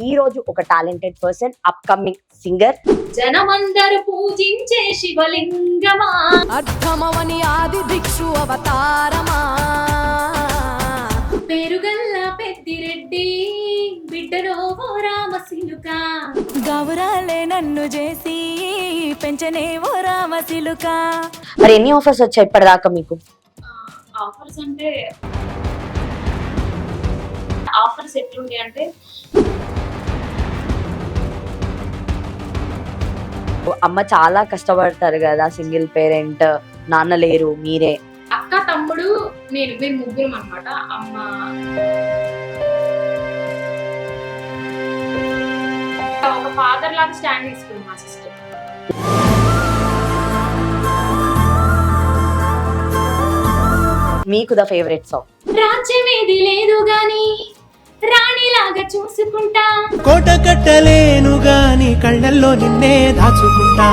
ఈ రోజు ఒక టాలెంటెడ్ పర్సన్, అప్కమింగ్ సింగర్. జనమందరు పూజించే శివలింగమా, అర్థమవని ఆది భిక్షు అవతారమా, పేరుగల్ల పెద్దిరెడ్డి బిడ్డలో ఓ రామశిలుక, గౌరాలే నన్ను చేసి పెంచనే ఓ రామశిలుక. మరి ఎన్ని ఆఫర్స్ వచ్చాయి ఇప్పటిదాకా మీకు? ఆఫర్స్ అంటే ఆఫర్స్ ఎట్లుంటాయి అంటే అమ్మ చాలా కష్టపడతారు కదా, సింగిల్ పేరెంట్, నాన్న లేరు, మీరే. అక్క తమ్ముడు మేము ముగ్గురం అన్నమాట. అమ్మ ఒక ఫాదర్ లాగా స్టాండ్ తీసుకుంది మా సిస్టర్. మీకు ద ఫేవరెట్ సాంగ్? రాజ్యం ఏది లేదు గాని రాణిలాగా చూసుకుంటా, కోట కట్టలేను గాని కళ్ళల్లో నిన్నే దాచుకుంటా.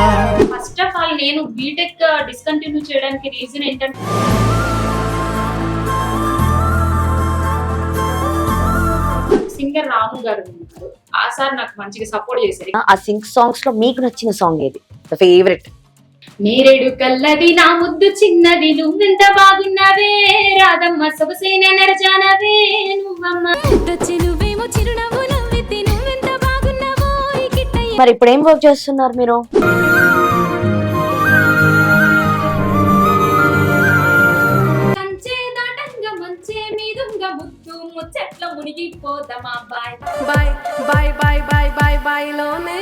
ఫస్ట్ ఆఫ్ ఆల్ నేను బీటెక్ డిస్కంటిన్యూ చేయడానికి రీజన్ ఏంటంటే సింగర్ రాము గారు ఉన్నారు. ఆ సార్ నాకు మంచిగా సపోర్ట్ చేశారు. ఆ సింగ్ సాంగ్స్ లో మీకు నచ్చిన సాంగ్ ఏది, ద ఫేవరెట్? నేరేడు కల్లది నా ముద్దు చిన్నది నువ్వెంత బాగున్నావే, రాధమ్మ సొగసైన నరజానవే నువ్వమ్మ. నువ్వేమో చిరునవ్వు నవ్వెత్తి నువ్వెంత బాగున్నావో ఈ కిట్టయ్య. మరి ఇప్పుడు ఏం వర్క్ చేస్తున్నారు మీరు? కంచే దాటంగా మంచే మీదుంగ ముద్దు ముచ్చట్ల మునిగిపోదమా బాయ్ బాయ్ బాయ్ బాయ్ బాయ్ బాయ్ బాయ్ లోనే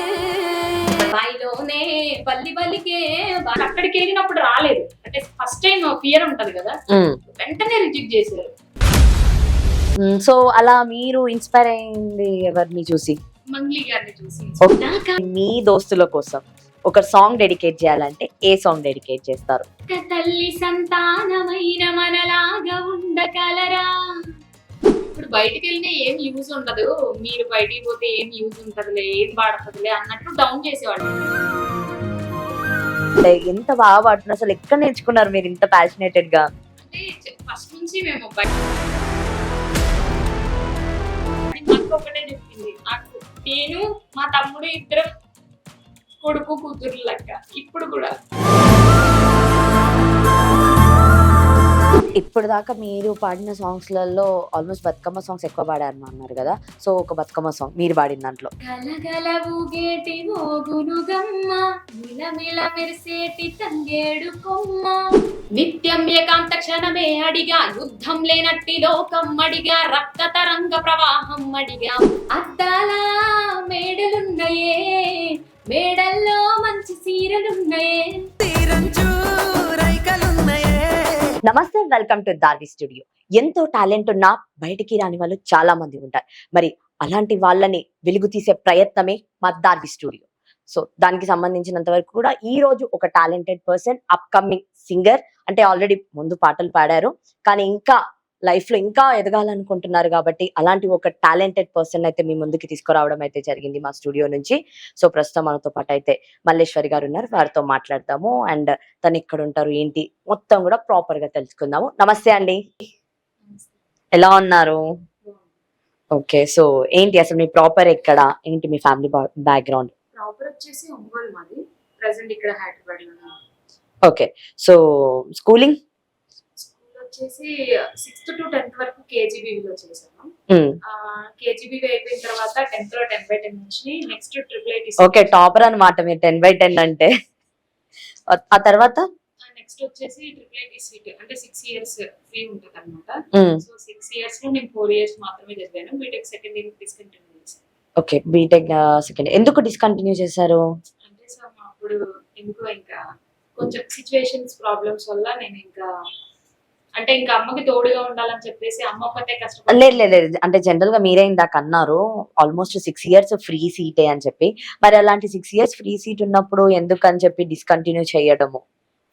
బాయిలోనే పల్లి పల్లికే. అక్కడికి వెళ్ళినప్పుడు రాలేదు అంటే ఫస్ట్ టైం ఫియర్ ఉంటది కదా, వెంటనే రిజెక్ట్ చేశారు. సో అలా మీరు ఇన్స్పైర్ అయింది ఎవరిని చూసి? మంగ్లీ గారిని చూసి. మీ దోస్తుల కోసం ఒక సాంగ్ డెడికేట్ చేయాలంటే ఏ సాంగ్ డెడికేట్ చేస్తారు? తల్లి సంతానమైన మనలాగా ఉండగలరా. ఇప్పుడు బయటికి వెళ్ళినా ఏం యూజ్ ఉండదు, మీరు బయటికి పోతే ఏం యూజ్ ఉంటదిలే, ఏం పాడుతుందిలే అన్నట్టు డౌన్ చేసేవాళ్ళు. ఎంత బాగా పాడుతున్నారు, అసలు ఎక్కడ నేర్చుకున్నారు మీరు ఇంత ప్యాషనేటెడ్ గా? అంటే ఫస్ట్ నుంచి మేము నాకు ఒకటే చెప్పింది, నాకు నేను మా తమ్ముడు ఇద్దరం కొడుకు కూతురు లెక్క. ఇప్పుడు కూడా ఇప్పుడు దాకా మీరు పాడిన సాంగ్స్ లలో ఆల్మోస్ట్ బతుకమ్మ సాంగ్స్ ఎక్కువ పాడారు అన్నారు కదా, సో ఒక బతుకమ్మ సాంగ్ మీరు పాడిన దాంట్లో. గలగల ఊగేటి మోగునుగమ్మ, మిలమిల మెరిసేటి తంగేడు కొమ్మ, నిత్యం ఏకాంత క్షణమే అడిగా, యుద్ధం లేనట్టి లోకం అడిగా, రక్త తరంగ ప్రవాహం అడిగా. అద్దాల మేడలున్నాయే, మేడల్లో మంచి సీరలున్నాయే. నమస్తే, వెల్కమ్ టు దార్వి స్టూడియో. ఎంతో టాలెంట్ ఉన్నా బయటికి రాని వాళ్ళు చాలా మంది ఉంటారు. మరి అలాంటి వాళ్ళని వెలుగు తీసే ప్రయత్నమే మా దార్వి స్టూడియో. సో దానికి సంబంధించినంత వరకు కూడా ఈ రోజు ఒక టాలెంటెడ్ పర్సన్, అప్కమింగ్ సింగర్. అంటే ఆల్రెడీ ముందు పాటలు పాడారు, కానీ ఇంకా లైఫ్ లో ఇంకా ఎదగాలనుకుంటున్నారు కాబట్టి అలాంటి ఒక టాలెంటెడ్ పర్సన్ అయితే మీ ముందుకి తీసుకురావడం అయితే జరిగింది మా స్టూడియో నుంచి. సో ప్రస్తుతం మనతో పాటు అయితే మల్లేశ్వరి గారు ఉన్నారు, వారితో మాట్లాడతాము. అండ్ తను ఎక్కడ ఉంటారు ఏంటి మొత్తం కూడా ప్రాపర్ గా తెలుసుకుందాము. నమస్తే అండి, ఎలా ఉన్నారు? ఓకే, సో ఏంటి అసలు మీ ప్రాపర్ ఎక్కడ, ఏంటి మీ ఫ్యామిలీ బ్యాక్గ్రౌండ్? ప్రాపర్ వచ్చేసి ఒంగోలు మాది, ప్రెసెంట్ ఇక్కడ హైదరాబాద్ లో. ఓకే, సో స్కూలింగ్ వచ్చేసి 6th to 10th వరకు కేజీబీవీలో చేశాను. కేజీబీవీ అయిపోయిన తర్వాత 10th లో 10/10 నుంచి నెక్స్ట్ ట్రిపుల్ ఓకే, టాపర్ అన్నమాట మీరు 10/10 అంటే. ఆ తర్వాత నెక్స్ట్ వచ్చేసి ట్రిపుల్ సీట్ అంటే 6 years ఫ్రీ ఉంటది అనమాట. సో 6 years లో నేను 4 years మాత్రమే చదివాను. బీటెక్ సెకండ్ ఇయర్ డిస్కంటిన్యూ చేశాను. ఓకే, బీటెక్ సెకండ్ ఎందుకు డిస్కంటిన్యూ చేశారు? అంటే సార్ అప్పుడు ఎందుకో ఇంకా కొంచెం సిచ్యువేషన్స్ ప్రాబ్లమ్స్ వల్ల నేను ఇంకా అంటే ఇంకా అమ్మకి తోడుగా ఉండాలని చెప్పేసి అమ్మ ఒక్కతే కష్టపడి. లేదు, అంటే జనరల్ గా మీరే ఇందాక అన్నారు ఆల్మోస్ట్ 6 years ఫ్రీ సీటే అని చెప్పి. మరి అలాంటి 6 years ఫ్రీ సీట్ ఉన్నప్పుడు ఎందుకు అని చెప్పి డిస్కంటిన్యూ చేయడము?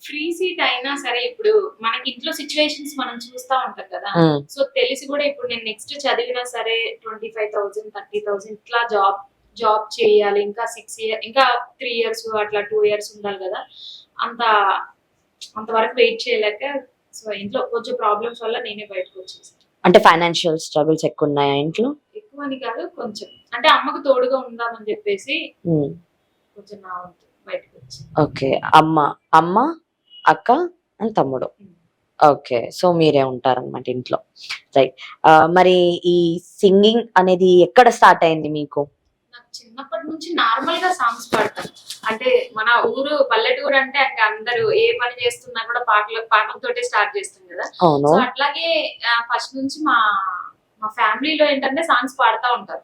ఫ్రీ సీట్ అయినా సరే ఇప్పుడు మనకి ఇంట్లో సిచ్యువేషన్స్ మనం చూస్తా ఉంటాం కదా, సో తెలిసి కూడా ఇప్పుడు నేను నెక్స్ట్ చదివినా సరే 25,000 30,000 ఇట్లా జాబ్ చేయాలి, ఇంకా 6 years ఇంకా 3 years అట్లా 2 years ఉండాలి కదా, అంతవరకు వెయిట్ చేయలేక సో ఇంట్లో కొంచెం ప్రాబ్లమ్స్ వల్ల నేనే బయటకు వచ్చేసాను. అంటే ఫైనాన్షియల్ స్ట్రగుల్స్ ఎక్కువ ఉన్నాయా ఇంట్లో? ఎక్కువ ఎక్కువ అని కాదు, కొంచెం అంటే అమ్మకు తోడుగా ఉందామని చెప్పేసి కొంచెం నా వంతు బయటకు వచ్చి. ఓకే. అమ్మ, అక్క అండ్ తమ్ముడు. ఓకే. సో మీరే ఉంటారన్నమాట ఇంట్లో. రైట్. మరి ఈ సింగింగ్ అనేది ఎక్కడ స్టార్ట్ అయింది మీకు? నాకు చిన్నప్పటి నుంచి నార్మల్ గా సాంగ్స్ పాడతాను. అంటే మన ఊరు పల్లెటూరు అంటే ఇంకా అందరూ ఏ పని చేస్తున్నా కూడా పాటలతోటే స్టార్ట్ చేస్తుంది కదా. అవును. సో అట్లాగే ఫస్ట్ నుంచి మా మా ఫ్యామిలీలో ఏంటంటే సాంగ్స్ పాడుతూ ఉంటారు,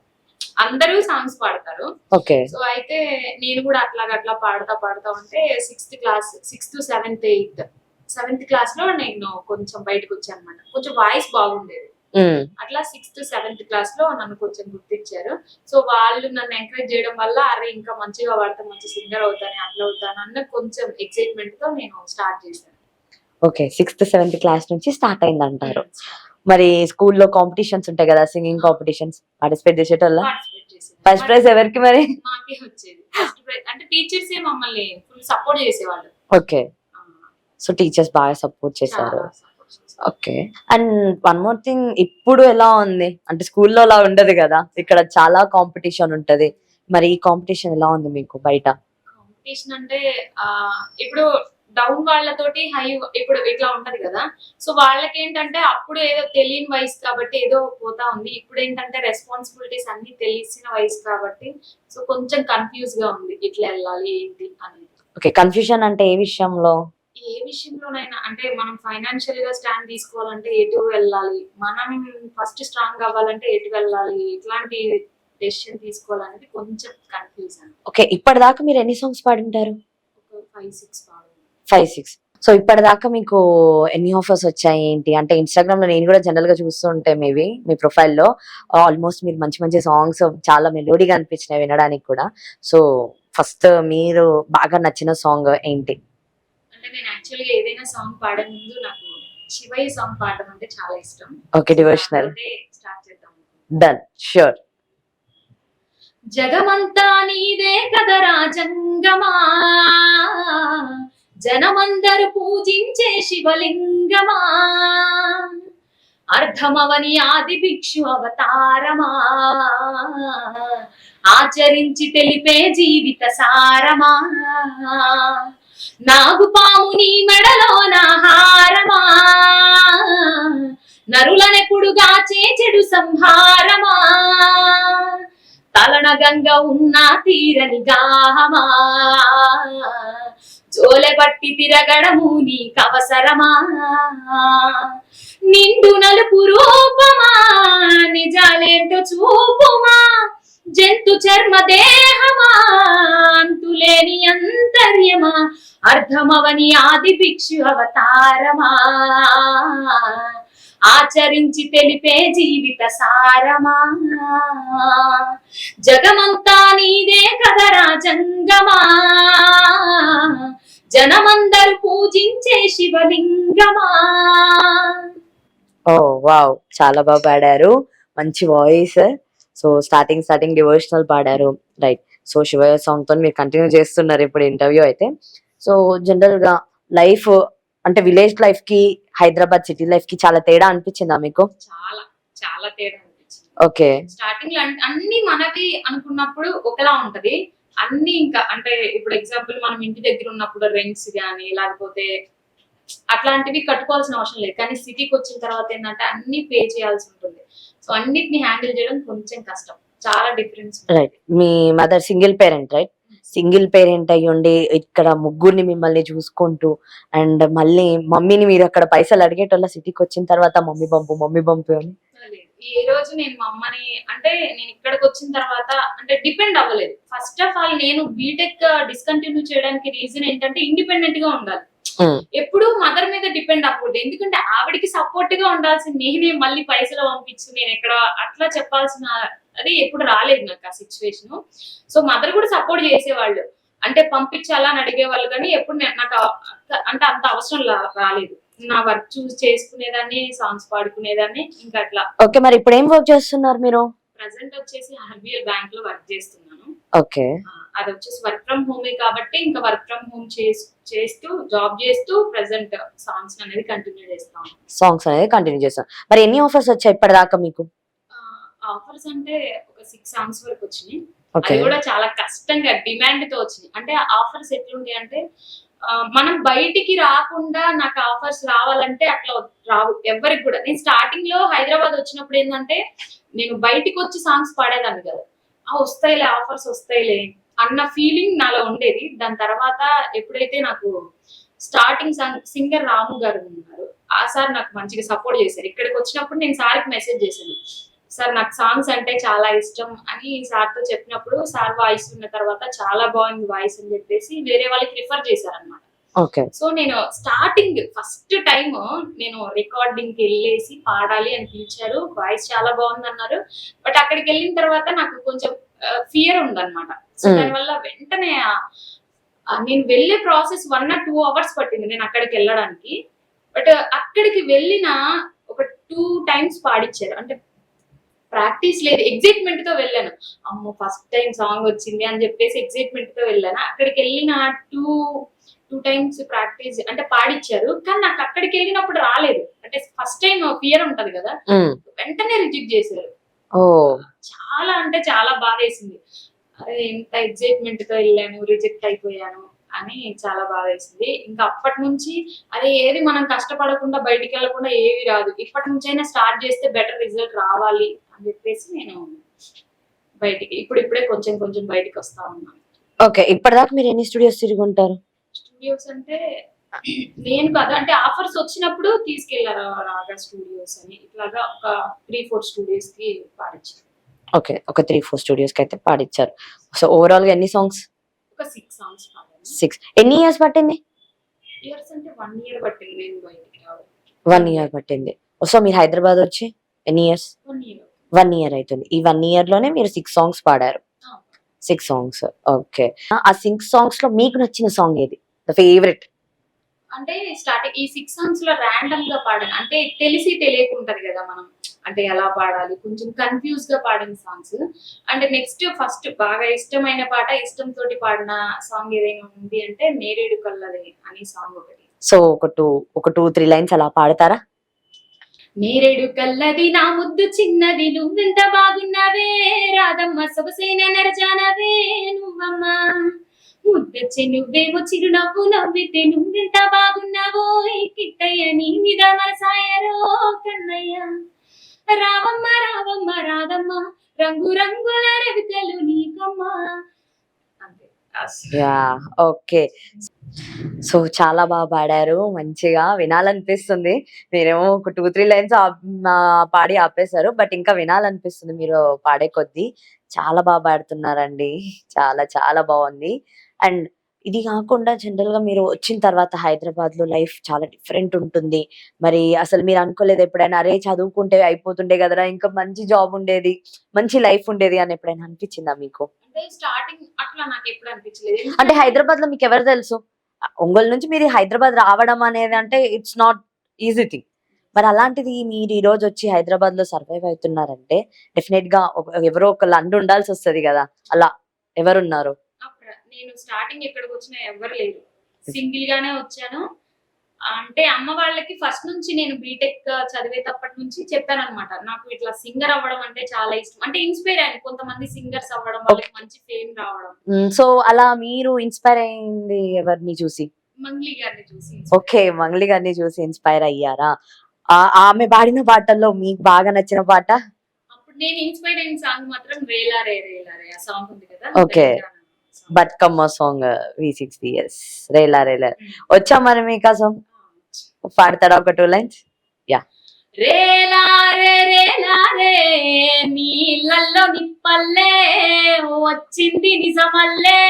అందరూ సాంగ్స్ పాడతారు. ఓకే. సో అయితే నేను కూడా అట్లా పాడుతా ఉంటే 6th class 6th 7th 8th 7th class లో నేను కొంచెం బయటకు వచ్చాను అనమాట. కొంచెం వాయిస్ బాగుండేది. అట్లా 6th 7th క్లాస్ లో నన్ను కొంచెం గుర్తించారు. సో వాళ్ళు నన్ను ఎంకరేజ్ చేయడం వల్ల అరే ఇంకా మంచిగా పాడతా, మంచి సింగర్ అవుతాను, అట్లా అవుతాను అన్న కొంచెం ఎక్సైట్మెంట్ తో నేను స్టార్ట్ చేశాను. ఓకే. 6th 7th క్లాస్ నుంచి స్టార్ట్ అయింది అంటారు. మరి స్కూల్లో కాంపిటీషన్స్ ఉంటాయి కదా, సింగింగ్ కాంపిటీషన్స్, పార్టిసిపేట్ చేసేటోళ్ళ? పార్టిసిపేట్ చేశాను. ఫస్ట్ ప్రైజ్ ఎవరికి మరి? నాకే వచ్చేది ఫస్ట్ ప్రైజ్. అంటే టీచర్స్ మమ్మల్ని ఫుల్ సపోర్ట్ చేసేవాళ్ళు. ఓకే. సో టీచర్స్ బాగా సపోర్ట్ చేశారు. చాలా support చేసేవాళ్ళు. Okay. And one more thing, ఇప్పుడు ఎలా ఉంది అంటే స్కూల్లో అలా ఉండదు కదా, ఇక్కడ చాలా కాంపిటీషన్ ఉంటది. మరి ఈ కాంపిటీషన్ ఎలా ఉంది మీకు బయట? కాంపిటీషన్ అంటే ఇప్పుడు డౌన్ వాళ్ళతోటి హై ఇప్పుడు ఇట్లా ఉంటది కదా. సో వాళ్ళకి ఏంటంటే అప్పుడు ఏదో తెలియని వయసు కాబట్టి ఏదో పోతా ఉంది. ఇప్పుడు ఏంటంటే రెస్పాన్సిబిలిటీస్ అన్ని తెలిసిన వయసు కాబట్టి సో కొంచెం కన్ఫ్యూజ్ గా ఉంది, ఇట్లా వెళ్ళాలి ఏంటి అనేది. ఓకే. కన్ఫ్యూజన్ అంటే ఏ విషయంలో? ఏ విషయంలోనైనా అంటే మనం ఫైనాన్షియల్ గా స్టాండ్ తీసుకోవాలంటే ఎటు వెళ్ళాలి, మనం ఫస్ట్ స్ట్రాంగ్ అవ్వాలంటే ఎటు వెళ్ళాలి, ఇట్లాంటి డెసిషన్ తీసుకోవాలనేది కొంచెం కన్ఫ్యూజన్. ఓకే. ఇప్పటిదాకా మీరు ఎన్ని సాంగ్స్ పాడింటారు? ఒక 5-6 పాడు. 5-6. సో ఇప్పటిదాకా మీకు ఎన్ని ఆఫర్స్ వచ్చాయి ఏంటి? అంటే ఇన్స్టాగ్రామ్ లో నేను కూడా జనరల్ గా చూస్తూ ఉంటే మేబీ మీ ప్రొఫైల్లో ఆల్మోస్ట్ మీరు మంచి మంచి సాంగ్స్ చాలా మెలోడీగా అనిపించినాయి వినడానికి కూడా. సో ఫస్ట్ మీరు బాగా నచ్చిన సాంగ్ ఏంటి? అంటే నేను యాక్చువల్గా ఏదైనా సాంగ్ పాడే ముందు నాకు శివయ్య సాంగ్ పాడడం అంటే చాలా ఇష్టం. ఓకే. డివోషనల్. స్టార్ట్ చేద్దాం. డన్. ష్యూర్. జగమంతా నీదే కదరా జంగమా, జనమందరు పూజించే శివలింగమా, అర్ధమవని ఆది భిక్షు అవతారమా, ఆచరించి తెలిపే జీవిత సారమా, నాగుపాము నీ మెడలో నా హారమా, నరులనెప్పుడుగాచే చెడు సంహారమా, తలన గంగ ఉన్న తీరని గాహమా, జోలె బట్టి తిరగడము నీకవసరమా, నిండు నలుపు రూపమా నిజాలేంటో చూపుమా, జంతు చర్మ దేహమా అంతులేని అంతర్యమా, అర్ధమవని ఆది భిక్షు అవతారమా, ఆచరించి తెలిపే జీవిత సారమా, జగమంతా నీదే కదరా జంగమా, జనమందరు పూజించే శివలింగమా. ఓ వావ్, చాలా బాగా పాడారు, మంచి వాయిస్. సో స్టార్టింగ్ డివోషనల్ పాడారు, రైట్. సో శివయ్య సాంగ్ తో మీరు కంటిన్యూ చేస్తున్నారు ఇప్పుడు ఇంటర్వ్యూ అయితే. సో జనరల్ గా లైఫ్ అంటే విలేజ్ లైఫ్ కి హైదరాబాద్ సిటీ లైఫ్ కి చాలా తేడా అనిపించిందా మీకు? చాలా చాలా తేడా అనిపించింది. ఓకే. స్టార్టింగ్ లో అన్ని మనవి అనుకున్నప్పుడు ఒకలా ఉంటది, అన్ని ఇంకా అంటే ఇప్పుడు ఎగ్జాంపుల్ మనం ఇంటి దగ్గర ఉన్నప్పుడు రెంట్స్ గానీ లేకపోతే అట్లాంటివి కట్టుకోవాల్సిన అవసరం లేదు. కానీ సిటీకి వచ్చిన తర్వాత ఏంటంటే అన్ని పే చేయాల్సి ఉంటుంది. సో అన్నిటిని హ్యాండిల్ చేయడం కొంచెం కష్టం, చాలా డిఫరెన్స్. రైట్. మీ mother single parent, right? Single parent అయ్యుండి ఇక్కడ ముగ్గురిని మిమ్మల్ని చూసుకుంటూ అండ్ మళ్ళీ మమ్మీని మీరు అక్కడ పైసలు అడిగేటోళ్ళ సిటీకి వచ్చిన తర్వాత మమ్మీ పంపు అని? ఏ రోజు నేను మా అమ్మని అంటే నేను ఇక్కడికి వచ్చిన తర్వాత అంటే డిపెండ్ అవ్వలేదు. ఫస్ట్ ఆఫ్ ఆల్ నేను బీటెక్ డిస్కంటిన్యూ చేయడానికి రీజన్ ఏంటంటే ఇండిపెండెంట్ గా ఉండాలి, ఎప్పుడు మదర్ మీద డిపెండ్ అవ్వకూడదు. ఎందుకంటే ఆవిడికి సపోర్ట్ గా ఉండాల్సింది నేనే మళ్ళీ పైసలు పంపించు నేను ఎక్కడ అట్లా చెప్పాల్సిన అది ఎప్పుడు రాలేదు నాకు ఆ సిచ్యువేషన్. సో మదర్ కూడా సపోర్ట్ చేసేవాళ్ళు, అంటే పంపించాలా అని అడిగేవాళ్ళు, కానీ ఎప్పుడు నాకు అంటే అంత అవసరం రాలేదు. నా వర్క్ చూస్ చేసుకునేదాన్ని, సాంగ్స్ పాడుకునేదాన్ని, ఇంకా అట్లా. ఓకే. మరి ఇప్పుడు ఏం వర్క్ చేస్తున్నారు మీరు? ప్రెసెంట్ వచ్చేసి ఆర్బిఎల్ బ్యాంక్ లో వర్క్ చేస్తున్నాను. ఓకే. అది వచ్చేసి వర్క్ ఫ్రమ్ హోమే కాబట్టి ఇంకా వర్క్ ఫ్రమ్ హోమ్ చేస్తూ జాబ్ చేస్తూ ప్రెసెంట్ సాంగ్స్ అనేది కంటిన్యూ చేస్తాను. మరి ఎన్ని ఆఫర్స్ వచ్చాయి ఇప్పటిదాకా మీకు? ఆఫర్స్ అంటే ఒక 6 సాంగ్స్ వరకు వచ్చినాయి. ఓకే. అది కూడా చాలా కష్టంగా డిమాండ్ తో వచ్చినాయి. అంటే ఆఫర్స్ ఎట్లుంటాయి అంటే మనం బయటికి రాకుండా నాకు ఆఫర్స్ రావాలంటే అట్లా రావు ఎవరికి కూడా. నేను స్టార్టింగ్ లో హైదరాబాద్ వచ్చినప్పుడు ఏంటంటే నేను బయటికి వచ్చి సాంగ్స్ పాడేదాన్ని కదా, వస్తాయిలే ఆఫర్స్ వస్తాయిలే అన్న ఫీలింగ్ నాలో ఉండేది. దాని తర్వాత ఎప్పుడైతే నాకు స్టార్టింగ్ సింగర్ రాము గారు ఉన్నారు, ఆ సార్ నాకు మంచిగా సపోర్ట్ చేశారు. ఇక్కడికి వచ్చినప్పుడు నేను సార్కి మెసేజ్ చేశాను, సార్ నాకు సాంగ్స్ అంటే చాలా ఇష్టం అని సార్తో చెప్పినప్పుడు సార్ వాయిస్ విన్న తర్వాత చాలా బాగుంది వాయిస్ అని చెప్పేసి వేరే వాళ్ళకి రిఫర్ చేశారనమాట. ఓకే. సో నేను స్టార్టింగ్ ఫస్ట్ టైం నేను రికార్డింగ్ కి వెళ్ళేసి పాడాలి అని పిలిచారు, వాయిస్ చాలా బాగుంది అన్నారు. బట్ అక్కడికి వెళ్ళిన తర్వాత నాకు కొంచెం ఫియర్ ఉందన్నమాట. సో దానివల్ల వెంటనే నేను వెళ్ళే ప్రాసెస్ 1 or 2 hours పట్టింది నేను అక్కడికి వెళ్ళడానికి. బట్ అక్కడికి వెళ్ళిన ఒక 2 times పాడిచ్చారు. అంటే ప్రాక్టీస్ లేదు, ఎగ్జైట్మెంట్ తో వెళ్ళాను. అమ్మో ఫస్ట్ టైం సాంగ్ వచ్చింది అని చెప్పేసి ఎగ్జైట్మెంట్ తో వెళ్ళాను. అక్కడికి వెళ్ళిన 2 times ప్రాక్టీస్ అంటే పాడిచ్చారు, కానీ నాకు అక్కడికి వెళ్ళినప్పుడు రాలేదు. అంటే ఫస్ట్ టైం ఫియర్ ఉంటది కదా, వెంటనే రిజెక్ట్ చేశారు. చాలా అంటే చాలా బాధేసింది. అరే ఎంత ఎగ్జైట్మెంట్ తో వెళ్ళాను, రిజెక్ట్ అయిపోయాను అని చాలా బాధేసింది. ఇంకా అప్పటి నుంచి అదే ఏది మనం కష్టపడకుండా బయటికి వెళ్ళకుండా ఏవి రాదు, ఇప్పటి నుంచైనా స్టార్ట్ చేస్తే బెటర్ రిజల్ట్ రావాలి అని చెప్పేసి నేను బయటికి ఇప్పుడిప్పుడే కొంచెం కొంచెం బయటికి వస్తా ఉన్నాను. ఓకే. ఇప్పటిదాకా మీరు ఎన్ని స్టూడియోస్ తిరిగి ఉంటారు? స్టూడియోస్ అంటే నేను కదా, అంటే ఆఫర్స్ వచ్చినప్పుడు తీసుకెళ్లారు రాగా స్టూడియోస్ అని, ఇట్లాగా ఒక 3-4 స్టూడియోస్ కి పాడించారు. ఓకే. ఒక 3-4 స్టూడియోస్ కి అయితే పాడించారు. సో ఓవరాల్ గా ఎన్ని సాంగ్స్? ఒక 6 సాంగ్స్ పాడాను. 6. ఎన్ని ఇయర్స్ పట్టింది? ఇయర్స్ అంటే 1 year పట్టింది నేను బయటికి రావడానికి. 1 year పట్టింది. సో మీరు హైదరాబాద్ వచ్చి ఎన్ని ఇయర్స్? 1 year. 1 year అవుతుంది. ఈ 1 year లోనే మీరు 6 సాంగ్స్ పాడారు. 6 సాంగ్స్. ఓకే. ఆ 6 సాంగ్స్ లో మీకు నచ్చిన సాంగ్ ఏది? The favourite? అంటే స్టార్టింగ్ ఈ 6 సాంగ్స్ లో ర్యాండమ్ గా పాడాను. అంటే తెలిసి తెలియకుంటది కదా మనం, అంటే ఎలా పాడాలి కొంచెం కన్ఫ్యూజ్ గా పాడిన సాంగ్స్. అంటే నెక్స్ట్ ఫస్ట్ బాగా ఇష్టమైన పాట, ఇష్టంతో పాడిన సాంగ్ ఏదైనా ఉంది అంటే నేరేడు కల్లది అని సాంగ్ ఒకటి. సో ఒక 2-3 లైన్స్ అలా పాడతారా? నేరేడు కల్లది నా ముద్దు చిన్నది, నువ్వెంత బాగున్నావే రాధమ్మ, సొగసైన నరజానవే నువ్వమ్మా, ముద్దొచ్చి నువ్వేమో చిరునవ్వు నవ్వితే నువ్వెంత బాగున్నావో కిట్టయ్య, నీ మీద మనసాయరో కన్నయ్య, రావమ్మ రావమ్మ రాధమ్మ, రంగు రంగుల రవికలు నీకమ్మా. అంతే. యా. ఓకే. సో చాలా బాగా పాడారు, మంచిగా వినాలనిపిస్తుంది. మీరేమో ఒక 2-3 లైన్స్ పాడి ఆపేశారు, బట్ ఇంకా వినాలనిపిస్తుంది మీరు పాడే కొద్దీ. చాలా బాగా పాడుతున్నారండి, చాలా చాలా బాగుంది. అండ్ ఇది కాకుండా జనరల్ గా మీరు వచ్చిన తర్వాత హైదరాబాద్ లో లైఫ్ చాలా డిఫరెంట్ ఉంటుంది. మరి అసలు మీరు అనుకోలేదు ఎప్పుడైనా, అరే చదువుకుంటే అయిపోతుండే కదరా, ఇంకా మంచి జాబ్ ఉండేది, మంచి లైఫ్ ఉండేది అని ఎప్పుడైనా అనిపించిందా మీకు? అంటే స్టార్టింగ్ అట్లా నాకు ఎప్పుడు అనిపించలేదు. అంటే హైదరాబాద్ లో మీకు ఎవరు తెలుసు? ఒంగోలు నుంచి మీరు హైదరాబాద్ రావడం అనేది అంటే ఇట్స్ నాట్ ఈజీ థింగ్. మరి అలాంటిది మీరు ఈ రోజు వచ్చి హైదరాబాద్ లో సర్వైవ్ అవుతున్నారంటే డెఫినెట్ గా ఎవరో ఒకళ్ళు అండు ఉండాల్సి వస్తుంది కదా, అలా ఎవరున్నారు? నేను స్టార్టింగ్ ఎక్కడికి వచ్చినా ఎవరు లేరు, సింగిల్ గానే వచ్చాను. అంటే అమ్మ వాళ్ళకి ఫస్ట్ నుంచి నేను బీటెక్ చదివేటప్పటి నుంచి చెప్పాను అనమాట, నాకు ఇట్లా సింగర్ అవ్వడం అంటే చాలా ఇష్టం. అంటే ఇన్స్పైర్ అయ్యాను కొంతమంది సింగర్స్ అవ్వడం, వాళ్ళకి మంచి ఫేమ్ రావడం. సో అలా మీరు ఇన్స్పైర్ అయింది ఎవరిని చూసి? మంగ్లీ గారిని చూసి. ఓకే. మంగ్లీ గారిని చూసి ఇన్స్పైర్ అయ్యారా? ఆమె పాడిన పాటల్లో మీకు బాగా నచ్చిన పాట? అప్పుడు నేను ఇన్స్పైర్ అయిన సాంగ్ మాత్రం రేలారే రేలారే ఆ సాంగ్ ఉంది కదా. Okay. Bathukamma song V60. Rela Rela వచ్చా మరి మీకు ఆ సాంగ్? పాడతారా ఒక 2 లైన్స్? యా. రేలారే రేలారే నీళ్ళల్లో నిప్పల్లే, వచ్చింది నిజమల్లే,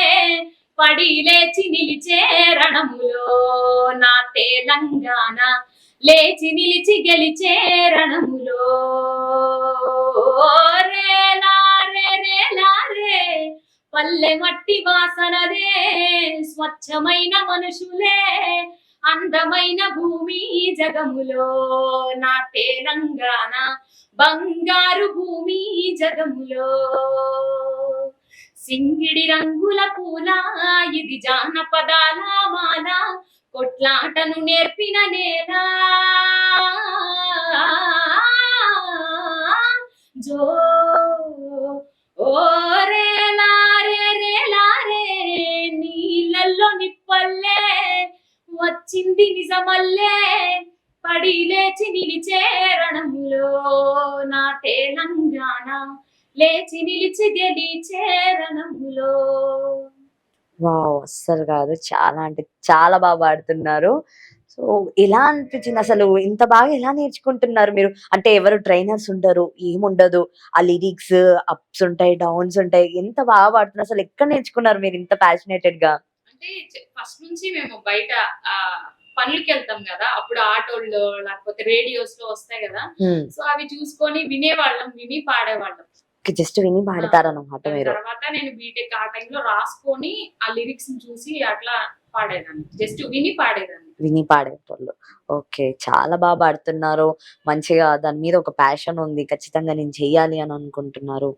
పడి లేచి నిలిచే రణములో నా తెలంగాణ, లేచి నిలిచి గెలిచే రణములో, రేలారే రేలారే పల్లె మట్టి వాసనలే, స్వచ్ఛమైన మనుషులే, అందమైన భూమి జగములో నా తెలంగాణ, బంగారు భూమి జగములో, సింగిడి రంగుల పూల ఇది జానపదాల మాల, కొట్లాటను నేర్పిన నేల, జో ఓరే లారే రే లారే నీళ్ళల్లో నిప్పల్లే వచ్చింది నిజమల్లే పడి లేచి నిలిచే రణంలో నా తెలంగాణ లేచి నిలిచి గెలిచే రణంలో. వావ్! అస్సలు కాదు. చాలా అంటే చాలా బాగా పాడుతున్నారు. సో, ఎలా అనిపించింది అసలు? ఇంత బాగా ఎలా నేర్చుకుంటున్నారు మీరు? అంటే ఎవరు ట్రైనర్స్ ఉండరు, ఏముండదు. ఆ లిరిక్స్ అప్స్ ఉంటాయి, డౌన్స్ ఉంటాయి. ఎంత బాగా పాడుతున్నారు. అసలు ఎక్కడ నేర్చుకున్నారు మీరు ఇంత ప్యాషనేటెడ్‌గా? అంటే ఫస్ట్ నుంచి మేము బయట పనులకెళ్తాం గదా! అప్పుడు ఆటోల్లో లేకపోతే రేడియోస్‌లో వస్తాయి గదా! హ్మ్. సో, అవి చూసుకొని వినేవాళ్ళం, విని పాడేవాళ్ళం. జస్ట్ విని ఆ! పాడతారన్నమాట దాని మీరు. తర్వాత నేను బీటెక్ ఆ టైంలో రాసుకొని ఆ లిరిక్స్‌ని చూసి అట్లా పాడేదాన్ని. జస్ట్ విని పాడేదాన్ని. విని పాడేటోళ్ళు. ఓకే. చాలా బా పాడుతున్నారు. మంచిగా దాని మీద ఒక ప్యాషన్ ఉంది. ఖచ్చితంగా నేను చెయ్యాలి అని అనుకుంటున్నారు.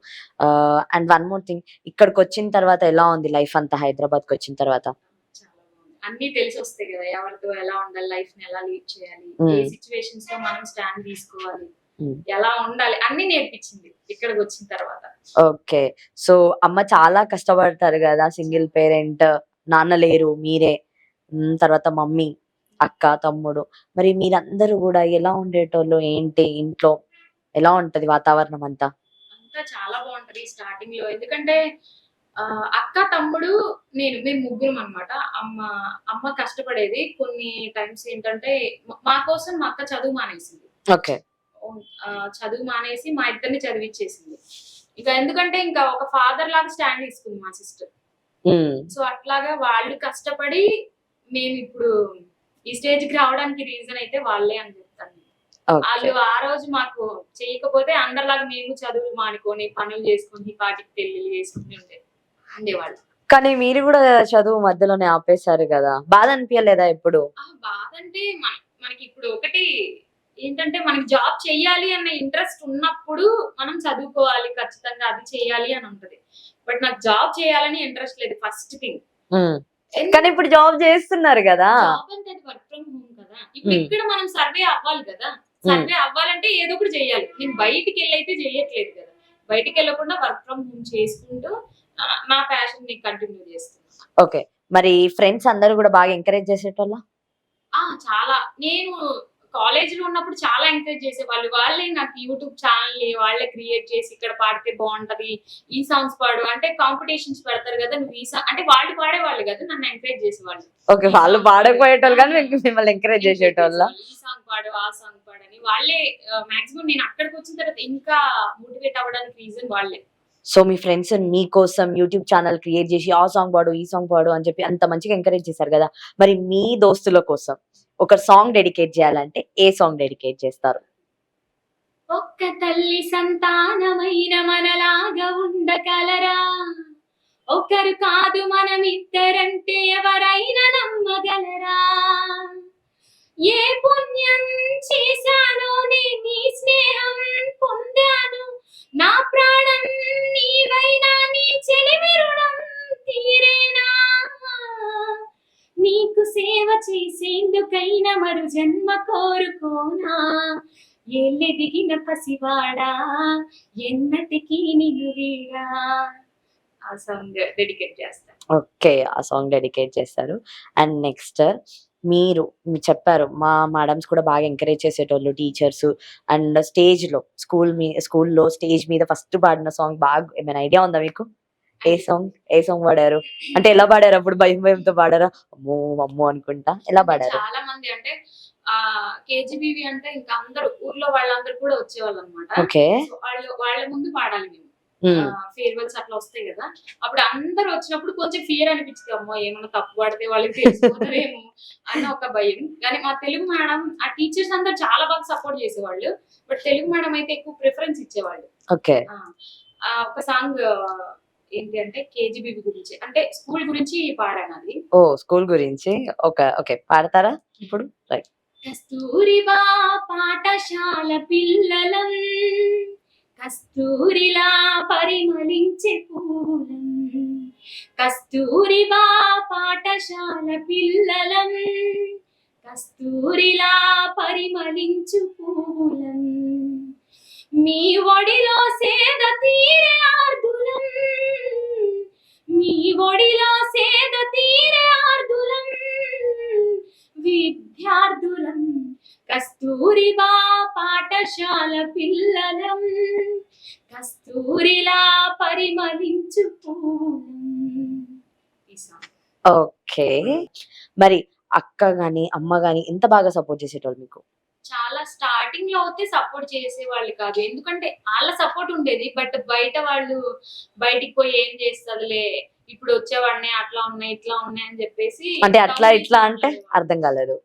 అండ్ వన్ మోర్ థింగ్, ఇక్కడికొచ్చిన తర్వాత ఎలా ఉంది లైఫ్ అంతా హైదరాబాద్‌కొచ్చిన తర్వాత? చాలా బాగుంది. అన్నీ తెలిసొస్తాయి గదా! ఎవరితో ఎలా ఉండాలి, లైఫ్‌ని ఎలా లీడ్ చేయాలి, ఏ హ్మ్. సిట్యుయేషన్స్‌లో మనం స్టాండ్ తీసుకోవాలి, హ్మ్. ఎలా ఉండాలి అన్నీ నేర్పించింది ఇక్కడికొచ్చిన తర్వాత. ఓకే. సో, అమ్మ చాలా కష్టపడతారు గదా! Single parent. నాన్న లేరు. మీరే. తర్వాత మమ్మీ, అక్క, తమ్ముడు. మరి మీరందరూ గూడా ఎలా ఉండేటోళ్ళు? ఏంటి ఇంట్లో? ఎలా ఉంటది వాతావరణం అంతా? అంతా చాలా బాగుంటది స్టార్టింగ్‌లో. ఎందుకంటే అక్క, తమ్ముడు, నేను మేము ముగ్గురం అన్నమాట. అమ్మ అమ్మ కష్టపడేది. కొన్ని టైమ్స్ ఏంటంటే మా కోసం మా అక్క చదువు మానేసింది. ఓకే. చదువు మానేసి మా ఇద్దరిని చదివిచ్చేసింది. ఇక ఎందుకంటే ఇంకా ఒక ఫాదర్ లాగా స్టాండ్ తీసుకుంది మా సిస్టర్. హ్మ్. సో, అట్లాగా వాళ్ళు కష్టపడి మేమిప్పుడు ఈ స్టేజ్‌కి రావడానికి రీజన్ అయితే వాళ్ళే అని చెప్తాను. ఓకే. ఆళ్ళు ఆ రోజు మాకు చేయకపోతే అందరిలాగా మేము చదువులు మానుకొని, పనులు చేసుకొని, పాటికి పెళ్ళిళ్ళు చేసుకొని ఉండేవాళ్ళం. కానీ మీరు గూడా చదువు మధ్యలోనే ఆపేసారు గదా! బాధ అనిపియలేదా ఎప్పుడు? బాధంటే మనకిప్పుడు ఒకటి ఏంటంటే మనకి జాబ్ చెయ్యాలి అన్న ఇంట్రెస్ట్ ఉన్నప్పుడు మనం చదువుకోవాలి ఖచ్చితంగా అది చేయాలి అని ఉంటది. బట్ నాకు జాబ్ చేయాలని ఇంట్రెస్ట్ లేదు ఫస్ట్ థింగ్. హ్మ్. కానీ ఇప్పుడు జాబ్ చేస్తున్నారు గదా! జాబ్ అంటే అది వర్క్ ఫ్రమ్ హోమ్ కదా! ఇప్పుడు ఇక్కడ మనం సర్వే అవ్వాలి కదా! హ్మ్. సర్వే అవ్వాలంటే ఏదో ఒకటి చేయాలి. నేను బయటికెళ్ళైతే చేయట్లేదు కదా! బయటికెళ్ళకుండా వర్క్ ఫ్రమ్ హోమ్ చేసుకుంటూ నా ప్యాషన్‌ని కంటిన్యూ చేస్తున్నా. ఓకే. మరి ఫ్రెండ్స్ అందరూ గూడా బాగా ఎంకరేజ్ చేసేటోళ్ళా? చాలా. నేను కాలేజ్‌లో ఉన్నప్పుడు చాలా ఎంకరేజ్ చేసేవాళ్ళు. వాళ్ళే నాకు యూట్యూబ్ ఛానెల్‌ని వాళ్ళే క్రియేట్ చేసి ఇక్కడ పాడితే బావుంటది. ఈ సాంగ్స్ పాడు అంటే కాంపిటీషన్స్ పెడతారు గదా! నువ్వు ఈ అంటే వాళ్ళు పాడేవాళ్ళు గాదు. నన్ను ఎంకరేజ్ చేసేవాళ్ళు. ఓకే. ఈ వాళ్ళు సాంగ్ పాడు. పాడకపోయేటోళ్ళు గానీ ఆ! మిమ్మల్ని ఎంకరేజ్ ఎంకరేజ్ చేసేటోళ్ళా? చేసేవాళ్ళు. ఈ సాంగ్ పాడు, ఆ సాంగ్ పాడని. వాళ్ళే మాక్సిమం నేను అక్కడికొచ్చిన తర్వాత ఇంకా మోటివేట్ అవ్వడానికి రీజన్ వాళ్ళే. సో, మీ ఫ్రెండ్స్ మీకోసం యూట్యూబ్ ఛానెల్ క్రియేట్ చేసి ఆ సాంగ్ పాడు, ఈ సాంగ్ పాడు అని చెప్పి అంత మంచిగా ఎంకరేజ్ చేశారు గదా! మరి మీ దోస్తుల కోసం ఒక సాంగ్ డెడికేట్ చేయాలంటే ఏ సాంగ్ డెడికేట్ చేస్తారు? ఒక్క తల్లి సంతానమైన మనలాగా ఉండగలరా? ఒకరు కాదు మనమిద్దరంటే ఎవరైనా నమ్మగలరా? ఏ పుణ్యం చేశానో నేను నీ స్నేహం పొందాను. నా ప్రాణం నీవైనా నీ చెలిమి రుణం తీరేనా? నీకు సేవ చేసేందుకైనా మరు జన్మ కోరుకోనా? ఎల్లెదిగిన పసివాడా ఎన్నటికీ నిన్ను వీడా. ఆ సాంగ్ డెడికేట్ చేస్తా. ఓకే. ఆ సాంగ్ డెడికేట్ చేశారు. అండ్ నెక్స్ట్ మీరు చెప్పారు మా మేడమ్స్ కూడా బాగా ఎంకరేజ్ చేసేటోళ్ళు టీచర్స్. అండ్ స్కూల్‌లో స్టేజ్ మీద ఫస్ట్ పాడిన సాంగ్ బాగా ఏమైనా ఐడియా ఉందా మీకు? ఏ సాంగ్ పాడారు? అంటే ఎలా పాడారు? అప్పుడు భయం భయంతో పాడారా? అమ్మో! అమ్మో! అనుకుంటా ఎలా అంటే పాడారు? చాలా మంది అంటే కేజీబీవీ అంటే ఇంకా అందరూ ఊర్లో వాళ్ళందరూ కూడా వచ్చేవాళ్ళన్నమాట. ఓకే. సో వాళ్ళ ముందు పాడాలి మేము. హ్మ్. ఫేర్‌వెల్స్ అట్లా వస్తాయి గదా! అప్పుడు అందరూ వచ్చినప్పుడు కొంచెం ఫియర్ అనిపించింది. అమ్మో! ఏమన్నా తప్పు పాడితే వాళ్ళకి తెలిసిపోతదేమో అన్న ఒక భయం. కానీ మా తెలుగు మేడం ఆ టీచర్స్ అందరూ చాలా బాగా సపోర్ట్ చేసేవాళ్ళు. బట్ తెలుగు మేడం అయితే ఎక్కువ ప్రిఫరెన్స్ ఇచ్చేవాళ్ళు. ఓకే. ఒక సాంగ్ ఏంటి అంటే కేజీబీవీ గురించి అంటే స్కూల్ గురించి పాడానది. ఓహ్! స్కూల్ గురించి. ఓకే. పాడతారా ఇప్పుడు? రైట్. కస్తూరిబా పాఠశాల పిల్లలం కస్తూరిలా పరిమళించే పూలం. కస్తూరిబా పాఠశాల పిల్లలం కస్తూరిలా పరిమళించు పూలం. మీ ఒడిలో సేద తీరే ఆర్దులం, మీ ఒడిలో సేద తీరే ఆర్దులం, విద్యార్థులం కస్తూరిబా పాఠశాల పిల్లలం, కస్తూరిలా పరిమళించు పూలం. ఈ సాంగ్ ఓకే. మరి అక్క గాని అమ్మ గాని ఎంత బాగా సపోర్ట్ చేసేటోళ్ళు మీకు? చాలా స్టార్టింగ్ లో అయితే సపోర్ట్ చేసేవాళ్ళు కాదు, ఎందుకంటే వాళ్ళ సపోర్ట్ ఉండేది. బట్ బయట వాళ్ళు బయటికి పోయి ఏం చేస్తుందిలే, ఇప్పుడు వచ్చేవాడిని అట్లా ఉన్నాయి ఇట్లా ఉన్నాయి అని చెప్పేసి అంటే అట్లా down ఇట్లా చేసి అంటే మాట్లాడేవాళ్ళు. అర్థం కాలేదు.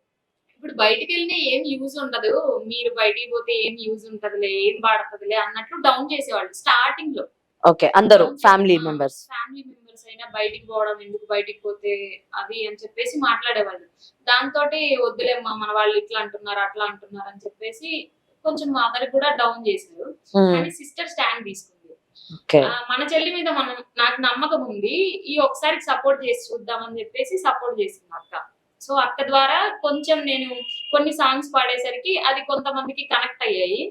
ఇప్పుడు బయటికి వెళ్ళినా ఏం యూజ్ ఉండదు, మీరు బయటికి పోతే ఏం యూజ్ ఉంటదిలే, ఏం వాడుతుందిలే అన్నట్లు డౌన్ చేసేవాళ్ళు స్టార్టింగ్ లో. ఓకే, అందరూ ఫ్యామిలీ మెంబర్స్. ఫ్యామిలీ మెంబర్స్ అయినా బయటికి పోవడం ఎందుకు, బయటికి పోతే అది అని చెప్పేసి మాట్లాడేవాళ్ళు. దాంతో వద్దులేమ్మా మన వాళ్ళు ఇట్లా అంటున్నారు అట్లా అంటున్నారు అని చెప్పేసి కొంచెం మదర్ కూడా డౌన్ చేశారు. కానీ సిస్టర్ స్టాండ్ తీసుకుంది. ఓకే, మన చెల్లి మీద నాకు నమ్మకం ఉంది, ఈ ఒకసారి సపోర్ట్ చేసి చూద్దామని చెప్పేసి సపోర్ట్ చేసింది అక్క. సో అక్క ద్వారా కొంచెం నేను కొన్ని సాంగ్స్ పాడేసరికి అది కొంతమందికి కనెక్ట్ అయ్యాయి.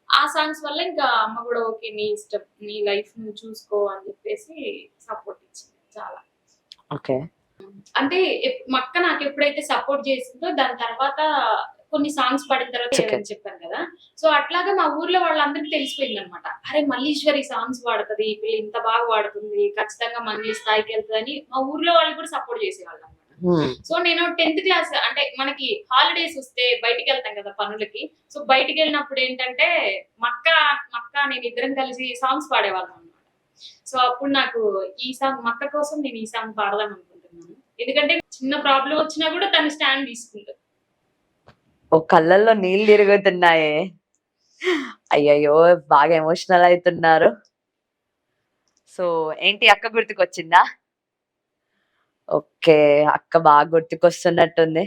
ఆ సాంగ్స్ వల్ల ఇంకా అమ్మ కూడా ఓకే నీ ఇష్టం, నీ లైఫ్ నువ్వు చూసుకో అని చెప్పేసి సపోర్ట్ ఇచ్చింది చాలా. ఓకే. అంటే మా అక్క నాకు ఎప్పుడైతే సపోర్ట్ చేసిందో దాని తర్వాత కొన్ని సాంగ్స్ పాడిన తర్వాత Okay. ఏదని చెప్పాను కదా, సో అట్లాగా మా ఊర్లో వాళ్ళందరికీ తెలిసిపోయింది అనమాట. అరే మల్లీశ్వరి సాంగ్స్ పాడుతుంది, ఈ పిల్ల ఇంత బాగా పాడుతుంది, ఖచ్చితంగా మంచి స్థాయికి వెళ్తుంది అని మా ఊర్లో వాళ్ళు కూడా సపోర్ట్ చేసేవాళ్ళు అనమాట. సో నేను 10th క్లాస్ అంటే మనకి హాలిడేస్ వస్తే బయటికి వెళ్తాం కదా పనులకి. సో బయటికి వెళ్ళినప్పుడు ఏంటంటే మక్క నేను ఇద్దరం కలిసి సాంగ్స్ పాడేవాళ్ళం అనమాట. సో అప్పుడు నాకు ఈ సాంగ్ మక్క కోసం నేను ఈ సాంగ్ పాడదాం అనుకుంటున్నాను, ఎందుకంటే చిన్న ప్రాబ్లం వచ్చినా కూడా తను స్టాండ్ తీసుకుంటాను. ఓ కళ్ళల్లో నీళ్ళు తిరుగుతున్నాయే. అయ్యయ్యో, బాగా ఎమోషనల్ అవుతున్నారు. సో ఏంటి, అక్క గుర్తుకొచ్చిందా? ఓకే, అక్క బాగా గుర్తుకొస్తున్నట్టుంది.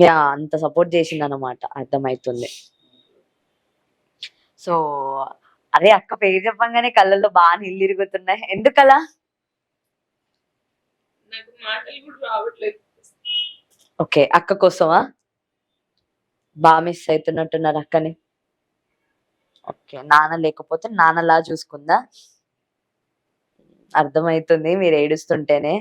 యా, అంత సపోర్ట్ చేసింది అనమాట, అర్థమవుతుంది. సో అరే, అక్క పేరు చెప్పంగానే కళ్ళల్లో బాగా నీళ్ళు తిరుగుతున్నాయి, ఎందుకలా? నాకు మాటలు కూడా రావట్లేదు. ఓకే, అక్క కోసమా? బాగా మిస్ అవుతున్నట్టున్నారు అక్కని. ఓకే, నాన్న లేకపోతే నాన్నలా చూసుకుందా? అర్థమవుతుంది మీరు ఏడుస్తుంటేనే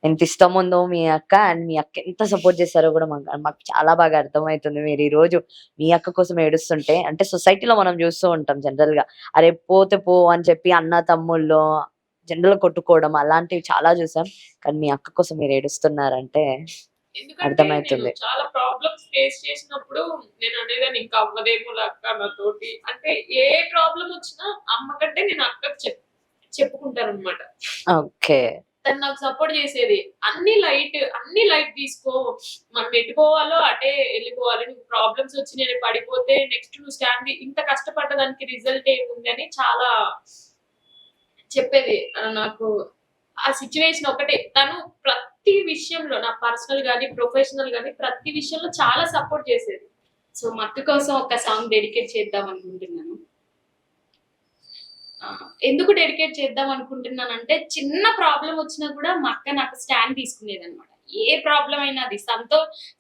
ఎంత ఇష్టం ఉందో మీ అక్క, అండ్ మీ అక్క ఎంత సపోర్ట్ చేస్తారో కూడా మాకు చాలా బాగా అర్థమవుతుంది. మీరు ఈ రోజు మీ అక్క కోసం ఏడుస్తుంటే, అంటే సొసైటీలో మనం చూస్తూ ఉంటాం జనరల్ గా, అరే పోతే పో అని చెప్పి అన్న తమ్ముళ్ళు జనరల్ కొట్టుకోవడం అలాంటివి చాలా చూసాం. కానీ మీ అక్క కోసం మీరు ఏడుస్తున్నారంటే ఎందుకంటే అర్థమవుతుంది. నేను చాలా ప్రాబ్లమ్స్ ఫేస్ చేసినప్పుడు నేను అనేదాన్ని ఇంకా అవ్వదేమో అక్క నాతోటి, అంటే ఏ ప్రాబ్లం వచ్చినా అమ్మ కంటే నేను అక్కకి చెప్పుకుంటాను అనమాట. ఓకే, తను నాకు సపోర్ట్ చేసేది. అన్ని లైట్ తీసుకో, మనం ఎట్టుకోవాలో అటే వెళ్ళిపోవాలి, నువ్వు ప్రాబ్లమ్స్ వచ్చి నేను పడిపోతే నెక్స్ట్ నువ్వు స్టాండ్, ఇంత కష్టపడ్డదానికి రిజల్ట్ ఏముంది అని చాలా చెప్పేది నాకు. ఆ సిచ్యువేషన్ ఒకటే, తను ప్రతి విషయంలో నా పర్సనల్ గానీ ప్రొఫెషనల్ గానీ ప్రతి విషయంలో చాలా సపోర్ట్ చేసేది. సో మత్తు కోసం ఒక సాంగ్ డెడికేట్ చేద్దాం అనుకుంటున్నాను. ఎందుకు డెడికేట్ చేద్దాం అనుకుంటున్నానంటే, చిన్న ప్రాబ్లం వచ్చినా కూడా మా అక్క నాకు స్టాండ్ తీసుకునేది అనమాట. ఏ ప్రాబ్లం అయినా అది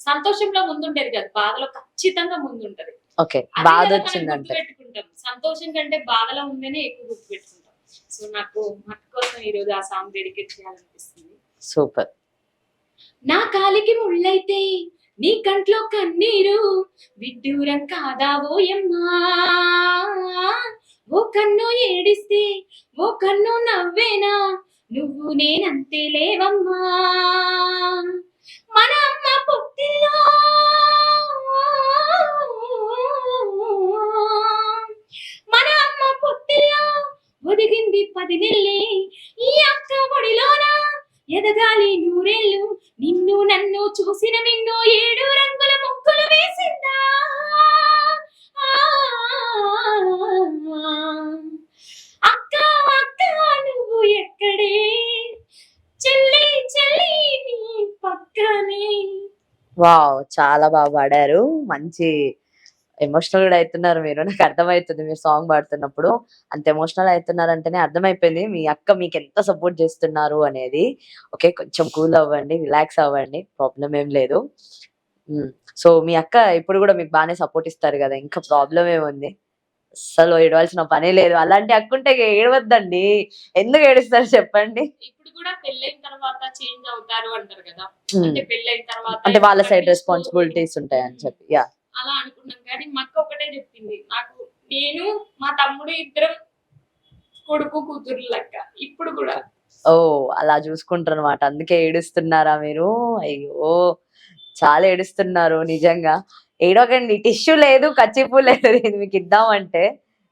సంతోషంలో ముందుండేది కాదు, బాధలో ఖచ్చితంగా ముందుంటది. ఓకే, అదే బాధ కదా మనం వచ్చిందంటే గుర్తుపెట్టుకుంటాం, సంతోషం కంటే బాధలో ఉంటేనే ఎక్కువ గుర్తుపెట్టుకుంటాం. సో నాకు మా అక్క కోసం ఈ రోజు ఆ సాంగ్ డెడికేట్ చేయాలనిపిస్తుంది. సూపర్. నా కాలికి ముళ్ళైతే నీ కంట్లో కన్నీరు విడ్డూరం కాదా ఓయమ్మా, ఓ కన్ను ఏడిస్తే ఓ కన్ను నవ్వేనా, నువ్వు నేనంతే లేవమ్మా. మన అమ్మ పుట్టిల్లో మన అమ్మ పుట్టిల్లో ఒదిగింది 10 నెల్లే, ఈ అక్క ఒడిలోన ఎదగాలి నూరేళ్ళు, నిన్ను నన్ను చూసిన నిన్ను 7 రంగుల ముగ్గులు వేసిందా. అక్క అక్క నువ్వు ఎక్కడే, చెల్లి చెల్లి నీ పక్కనే. వావ్, చాలా బాగా పాడారు. మంచి ఎమోషనల్ కూడా అవుతున్నారు మీరు, నాకు అర్థమవుతుంది మీరు సాంగ్ పాడుతున్నప్పుడు. అంత ఎమోషనల్ అవుతున్నారు అంటేనే అర్థమైపోయింది మీ అక్క మీకు ఎంత సపోర్ట్ చేస్తున్నారు అనేది. ఓకే, కొంచెం కూల్ అవ్వండి, రిలాక్స్ అవ్వండి, ప్రాబ్లం ఏం లేదు. సో మీ అక్క ఇప్పుడు కూడా మీకు బాగానే సపోర్ట్ ఇస్తారు కదా, ఇంకా ప్రాబ్లం ఏముంది? అస్సలు ఏడవలసిన పనే లేదు. అలాంటి అక్క ఉంటే ఇక ఏడవద్దండి. ఎందుకు ఏడుస్తారు చెప్పండి? ఇప్పుడు కూడా పెళ్ళైన తర్వాత చేంజ్ అవుతారు అంటారు కదా. ఉమ్. అంటే పెళ్ళైన తర్వాత అంటే వాళ్ళ సైడ్ పట్టించుకోరు. రెస్పాన్సిబిలిటీస్ ఉంటాయని చెప్పి. యా. అలా అనుకున్నాం కానీ మా అక్క ఒకటే చెప్పింది నాకు, నేను మా తమ్ముడు ఇద్దరం కొడుకు కూతురు లెక్క ఇప్పుడు కూడా. ఓ, అలా చూసుకుంటారు అనమాట. అందుకే ఏడుస్తున్నారా మీరు? అయ్యో, చాలా ఏడుస్తున్నారు నిజంగా. ఏడవకండి, టిష్యూ లేదు, కచ్చిపు లేదు, ఇది మీకు ఇద్దామంటే.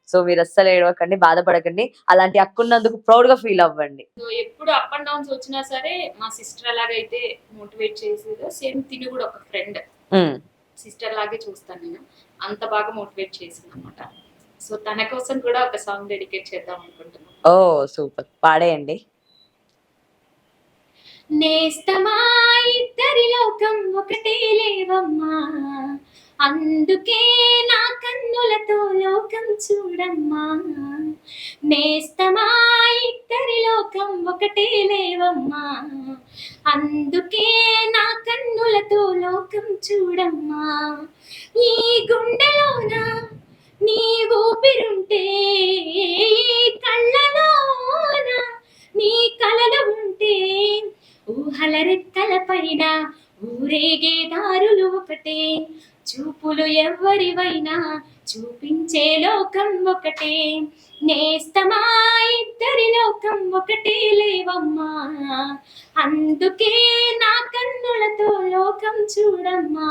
సో మీరు అస్సలు ఏడవకండి, బాధపడకండి. అలాంటి అక్కున్నందుకు ప్రౌడ్ గా ఫీల్ అవ్వండి. సో ఎప్పుడు అప్ అండ్ డౌన్స్ వచ్చినా సరే మా సిస్టర్ ఎలాగైతే మోటివేట్ చేసేదో సేమ్ తిని కూడా ఒక ఫ్రెండ్ ఉమ్. సిస్టర్ లాగే చూస్తాను నేను. అంత బాగా మోటివేట్ చేసింది అనమాట. సో తన కోసం కూడా ఒక సాంగ్ డెడికేట్ చేద్దాం అనుకుంటున్నాను. ఓ సూపర్, పాడేయండి. నేస్తమా ఇద్దరి లోకం ఒకటే లేవమ్మా, అందుకే నా కన్నులతో లోకం చూడమ్మా. నేస్తమా ఇద్దరి లోకం ఒకటే లేవమ్మా, అందుకే నా కన్నులతో లోకం చూడమ్మా. ఈ గుండెలోన నీ ఊపిరుంటే, ఈ కళ్ళలోన నీ కలలు ఉంటే, ఊహల రెక్కల పైన ఊరేగే దారులు ఒకటే, చూపులు ఎవరివైనా చూపించే లోకం ఒకటే. నేస్తమా ఇద్దరి లోకం ఒకటే లేవమ్మా, అందుకే నా కన్నులతో లోకం చూడమ్మా.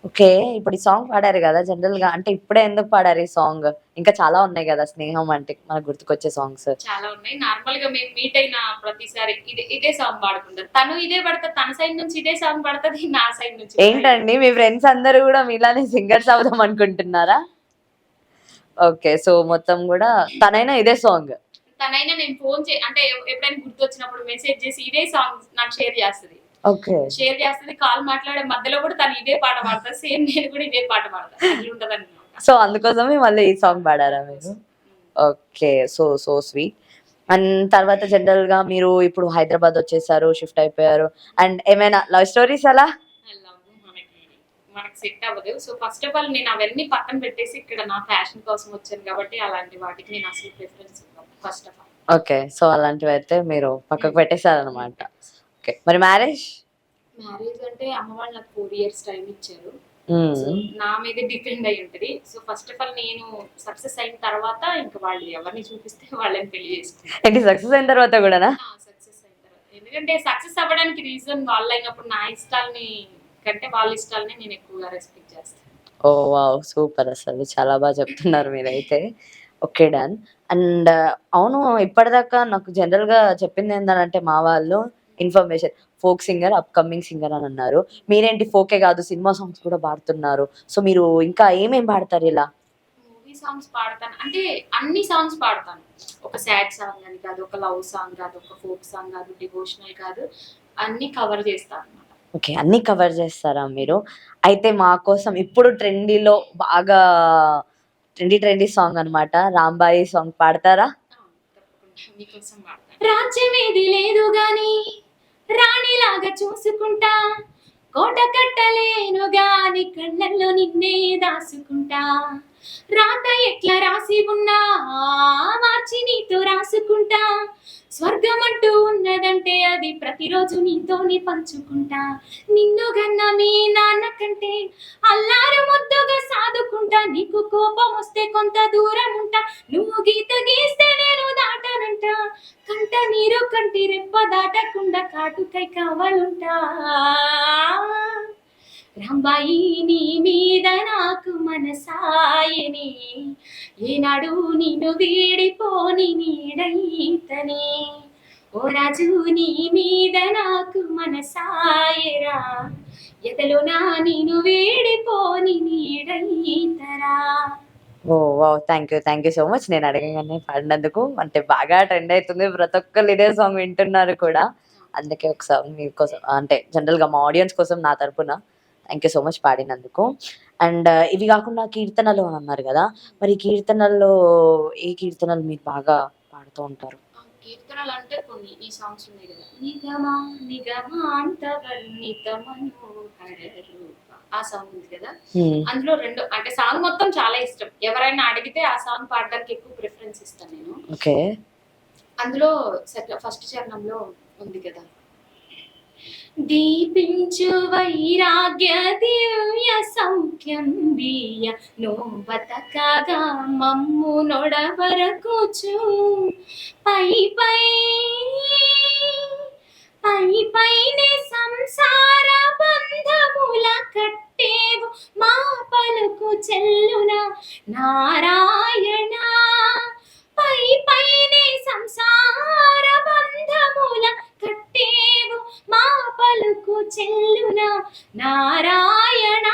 ఓకే, ఇప్పుడు ఈ సాంగ్ పాడారు కదా, జనరల్ గా అంటే ఇప్పుడే ఎందుకు పాడారు ఈ సాంగ్? ఇంకా చాలా ఉన్నాయి కదా స్నేహం అంటే మనకు గుర్తుకొచ్చే సాంగ్స్. చాలా ఉన్నాయి. నార్మల్ గా మేము మీట్ అయిన ప్రతిసారి ఇదే సాంగ్ పాడుకుంటారు. తను ఇదే పడతా, తన సైడ్ నుంచి ఇదే సాంగ్ పడుతుంది, నా సైడ్ నుంచి ఏంటండి మీ ఫ్రెండ్స్ అందరూ కూడా మీలానే సింగర్స్ అవుదాం అనుకుంటున్నారా? ఓకే, సో మొత్తం కూడా తనైనా ఇదే సాంగ్. తనైనా నేను ఫోన్ అంటే ఎప్పుడైనా గుర్తొచ్చినప్పుడు మెసేజ్ చేసి ఇదే సాంగ్ నాకు షేర్ చేస్తుంది. ఓకే, షేర్ చేస్తుంది, కాల్ మాట్లాడే మధ్యలో కూడా తను ఇదే పాట పాడతా, సేమ్ నేను కూడా ఇదే పాట పాడతా, అది ఉంటది అన్నమాట. సో అందుకోసమే మళ్ళీ ఈ సాంగ్ పాడారా మీరు? Okay, so so sweet. And తర్వాత జనరల్ గా మీరు ఇప్పుడు హైదరాబాద్ వచ్చేసారు, షిఫ్ట్ అయిపోయారు. అండ్ ఏమైనా లవ్ స్టోరీస్ అలా? మనకి సెట్ అవ్వదు. సో ఫస్ట్ ఆఫ్ ఆల్ నేను అవన్నీ పక్కన పెట్టేసి ఇక్కడ నా ఫ్యాషన్ కోసం వచ్చాను కాబట్టి అలాంటి వాటికి నేను అసలు ప్రిఫరెన్స్ ఇవ్వను first of all. Okay, so అలాంటివి అయితే మీరు పక్కకు పెట్టేశారనమాట. ఓకే, మరి మ్యారేజ్? మ్యారేజ్ అంటే అమ్మ వాళ్ళు నాకు 4 years టైం ఇచ్చారు. సో నా మీద డిపెండ్ అయి ఉంటది. సో ఫస్ట్ ఆఫ్ ఆల్ నేను సక్సెస్ అయిన తర్వాత ఇంకా వాళ్ళు ఎవరిని చూపిస్తే వాళ్ళని పెళ్లి చేసుకుంటాను. ఏంటి, సక్సెస్ అయిన తర్వాత కూడానా? సక్సెస్ అయిన తర్వాత, ఎందుకంటే సక్సెస్ అవ్వడానికి రీజన్ వాళ్ళు అయినప్పుడు నా ఇష్టాలని కంటే వాళ్ళ ఇష్టాలని నేను ఎక్కువగా రెస్పెక్ట్ చేస్తాను. ఓ వావ్, సూపర్, అసలు చాలా బాగా చెప్తున్నారు మీరైతే. Okay, done. అండ్ అవును, ఇప్పటిదాకా నాకు జనరల్ గా చెప్పింది ఏంటంటే మా వాళ్ళు information folk singer, upcoming singer అని అన్నారు. మీరేంటి ఫోకే కాదు సినిమా సాంగ్స్ కూడా పాడుతున్నారు. సో మీరు ఇంకా ఏమేం పాడతారు ఇలా? మూవీ సాంగ్స్ పాడతాను అంటే అన్ని సాంగ్స్ పాడతాను. ఒక సాడ్ సాంగ్ అని కాదు, ఒక లవ్ సాంగ్ కాదు, ఒక ఫోక్ సాంగ్ కాదు, డివోషనల్ కాదు, అన్ని కవర్ చేస్తాను అనమాట. ఓకే, అన్ని కవర్ చేస్తారా మీరు? అయితే మా కోసం ఇప్పుడు ట్రెండీలో బాగా ట్రెండీ సాంగ్ అన్నమాట, రాంబాయి సాంగ్ పాడతారా? తప్పకుండా మీకోసం పాడతాను. రాజ్యమేది లేదు గాని రాణిలాగా చూసుకుంటా, కోట కట్టలేను గాని కళ్ళల్లో నిన్నే దాసుకుంటా. రాత ఎట్లా రాసి ఉన్నా మార్చి నీతో రాసుకుంటా, స్వర్గం అంటూ ఉన్నదంటే అది ప్రతిరోజు నీతోనే పంచుకుంటా. నిన్ను గన్న మీ నాన్న కంటే అల్లారు ముద్దుగా సాదుకుంటా, నీకు కోపం వస్తే కొంత దూరం ఉంటా, నువ్వు గీత గీస్తే నేను దాటనంట, కంట నీరు కంటి రెప్ప దాటకుండా కాటుకై కావాలంటా. రాంబాయి నీ మీద నాకు మనసాయని, ఏనాడు నిన్ను వీడిపోని నీడైతనే, ఓ రాజు నీ మీద నాకు మనసాయరా, ఎదలో నా నిన్ను వీడిపోని నీడైతరా. ఓ wow, thank you so much. నేను అడగగానే పాడినందుకు. అంటే బాగా ట్రెండ్ అవుతుంది, ప్రతి ఒక్కరు ఇదే సాంగ్ వింటున్నారు కూడా. అందుకే ఒక సాంగ్ మీకోసం, అంటే జనరల్ గా మా ఆడియన్స్ కోసం నా తరపున థ్యాంక్ యూ సో మచ్ పాడినందుకు. అండ్ ఇవి కాకుండా కీర్తనలు అని అన్నారు కదా, మరి కీర్తనల్లో ఏ కీర్తనలు మీరు బాగా పాడుతూ ఉంటారు? కీర్తనలు అంటే కొన్ని ఈ సాంగ్స్ ఉన్నాయి కదా, నిగమా నిగమాంత వర్ణిత మనోహర రూప, ఆ సాంగ్ ఉంది కదా. అందులో రెండు అంటే సాంగ్ మొత్తం చాలా ఇష్టం. ఎవరైనా అడిగితే ఆ సాంగ్ పాడడానికి ఎక్కువ ప్రిఫరెన్స్ ఇస్తాను నేను. ఓకే. అందులో ఫస్ట్ చరణంలో ఉంది కదా, దీపించు వైరాగ్య దివ్య సౌఖ్యం బియ్య నో బతకగా మమ్ము నొడవరకుచు పై పై పై పైనే సంసార బంధముల కట్టేవు మా పలుకు చెల్లున నారాయణ, పై పైనే సంసార బంధముల కట్టేవు మా పలుకు చెల్లున నారాయణ,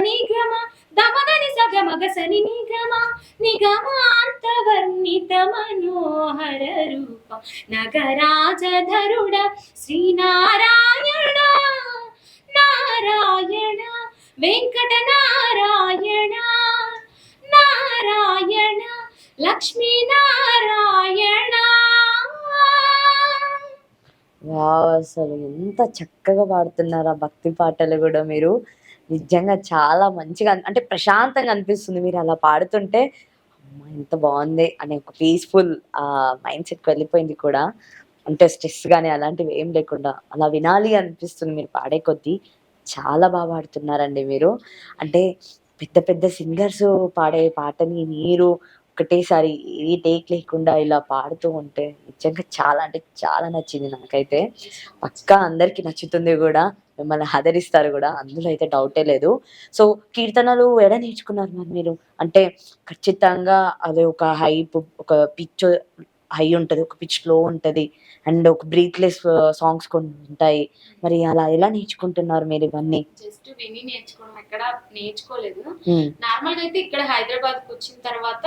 నిగమ దమదని సగమగసని నిగమ నిగమాంత వర్ణిత మనోహర రూప నగరాజధరుడ శ్రీనారాయణ నారాయణ వెంకట నారాయణ నారాయణ లక్ష్మీ నారాయణ. వావ్! అసలు ఎంత చక్కగా పాడుతున్నారు ఆ భక్తి పాటలు కూడా మీరు. నిజంగా చాలా మంచిగా అంటే ప్రశాంతంగా అనిపిస్తుంది మీరు అలా పాడుతుంటే. అమ్మా! ఎంత బాగుంది అనే ఒక పీస్‌ఫుల్ మైండ్ సెట్‌కి వెళ్ళిపోయింది కూడా. అంటే స్ట్రెస్ గాని అలాంటివి ఏం లేకుండా అలా వినాలి అనిపిస్తుంది మీరు పాడే కొద్దీ. చాలా బాగా పాడుతున్నారండి మీరు. అంటే పెద్ద పెద్ద సింగర్స్ పాడే పాటని మీరు ఒకటేసారి ఏ టేక్ లేకుండా ఇలా పాడుతూ ఉంటే నిజంగా చాలా అంటే చాలా నచ్చింది నాకైతే. పక్కా అందరికి నచ్చుతుంది కూడా. మిమ్మల్ని ఆదరిస్తారు కూడా. అందులో అయితే డౌటే లేదు. సో కీర్తనలు ఎడ నేర్చుకున్నారు మరి మీరు? అంటే ఖచ్చితంగా అది ఒక ఒక పిచ్ హై ఉంటది. ఒక పిచ్ లో ఉంటది. అండ్ ఒక బ్రీత్‌లెస్ సాంగ్స్ కొన్ని ఉంటాయి. మరి అలా ఎలా నేర్చుకుంటున్నారు మీరు ఇవన్నీ? జస్ట్ విని నేర్చుకోవడం, ఎక్కడ నేర్చుకోలేదు. హ్మ్. నార్మల్ గా అయితే ఇక్కడ హైదరాబాద్ కు వచ్చిన తర్వాత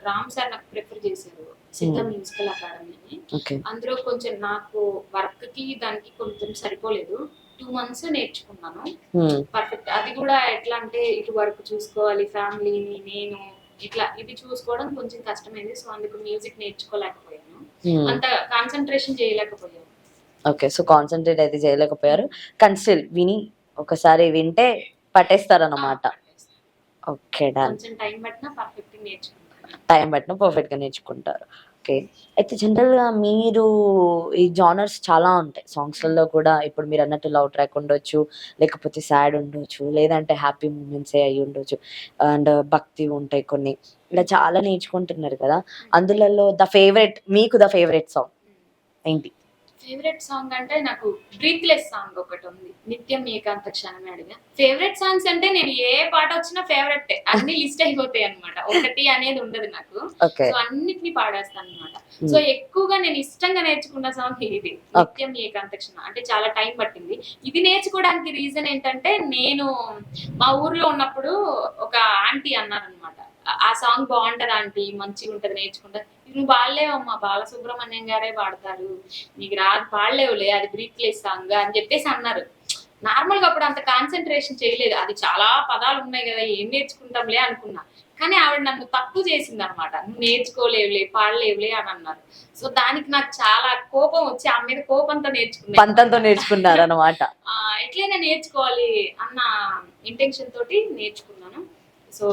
రామ్ సార్ నాకు ప్రిఫర్ చేశారు సిద్ధం మ్యూజికల్ అకాడమీని. ఓకే. అందులో కొంచెం నాకు వర్క్ కి దానికి కొంచెం సరిపోలేదు. 2 months నేర్చుకున్నాను హ్మ్. పర్ఫెక్ట్. అది కూడా ఎట్లా అంటే ఇటు వర్క్ చూసుకోవాలి, ఫ్యామిలీని, నేను ఇట్లా ఇది చూసుకోవడం కొంచెం కష్టమైంది. సో అందుకు మ్యూజిక్ నేర్చుకోలేకపోయాను, హ్మ్. అంత కాన్సన్ట్రేషన్ చేయలేకపోయాను. ఓకే. సో కాన్సంట్రేట్ అయితే చేయలేకపోయారు. కానీ స్టిల్ విని ఒకసారి వింటే పట్టేస్తారన్నమాట. ఓకే. డన్. కొంచెం టైం పట్టినా పర్ఫెక్ట్ నేర్చుకుంటాను. టైం పట్టినా పర్ఫెక్ట్‌గా నేర్చుకుంటారు. ఓకే. అయితే జనరల్‌గా మీరు ఈ జానర్స్ చాలా ఉంటాయి. సాంగ్స్‌లలో కూడా ఇప్పుడు మీరన్నట్టు లవ్ ట్రాక్ ఉండొచ్చు, లేకపోతే సాడ్ ఉండొచ్చు, లేదంటే హ్యాపీ మూమెంట్సే అయ్యుండొచ్చు. అండ్ భక్తి ఉంటాయి కొన్ని. ఇలా చాలా నేర్చుకుంటున్నారు కదా! అందులలో మీకు ద ఫేవరెట్ సాంగ్ ఏంటి? ఫేవరెట్ సాంగ్ అంటే నాకు బ్రీత్లెస్ సాంగ్ ఒకటి ఉంది, నిత్యం ఏకాంత క్షణమే అడిగా. ఫేవరెట్ సాంగ్స్ అంటే నేను ఏ పాట వచ్చినా ఫేవరెట్ అన్ని లిస్ట్ అయిపోతాయి అనమాట. ఒకటి అనేది ఉండదు నాకు. ఓకే. సో అన్నిటిని పాడేస్తాను అనమాట. సో ఎక్కువగా నేను ఇష్టంగా నేర్చుకున్న సాంగ్ ఇది, నిత్యం ఏకాంత క్షణం. అంటే చాలా టైం పట్టింది. ఇది నేర్చుకోవడానికి రీజన్ ఏంటంటే, నేను మా ఊర్లో ఉన్నప్పుడు ఒక ఆంటీ అన్నారనమాట, ఆ సాంగ్ బాగుంటది ఆంటీ, మంచిగా ఉంటది, నేర్చుకుంటా. నువ్వు పాడలేవమ్మా, బాలసుబ్రహ్మణ్యం గారే పాడతారు, నీకు రాదు, పాడలేవులే, అది బ్రీత్లెస్ సాంగ్ అని చెప్పేసి అన్నారు. నార్మల్ గా అప్పుడు అంత కాన్సన్ట్రేషన్ చేయలేదు. అది చాలా పదాలు ఉన్నాయి కదా, ఏం నేర్చుకుంటాంలే అనుకున్నా. కానీ ఆవిడ నన్ను తక్కువ చేసింది అనమాట. నువ్వు నేర్చుకోలేవులే, పాడలేవులే అని అన్నారు. సో దానికి నాకు చాలా కోపం వచ్చి ఆమె మీద కోపంతో పంతంతో నేర్చుకున్నారన్నమాట. ఎట్లయినా నేర్చుకోవాలి అన్న ఇంటెన్షన్ తోటి నేర్చుకున్నాను. సో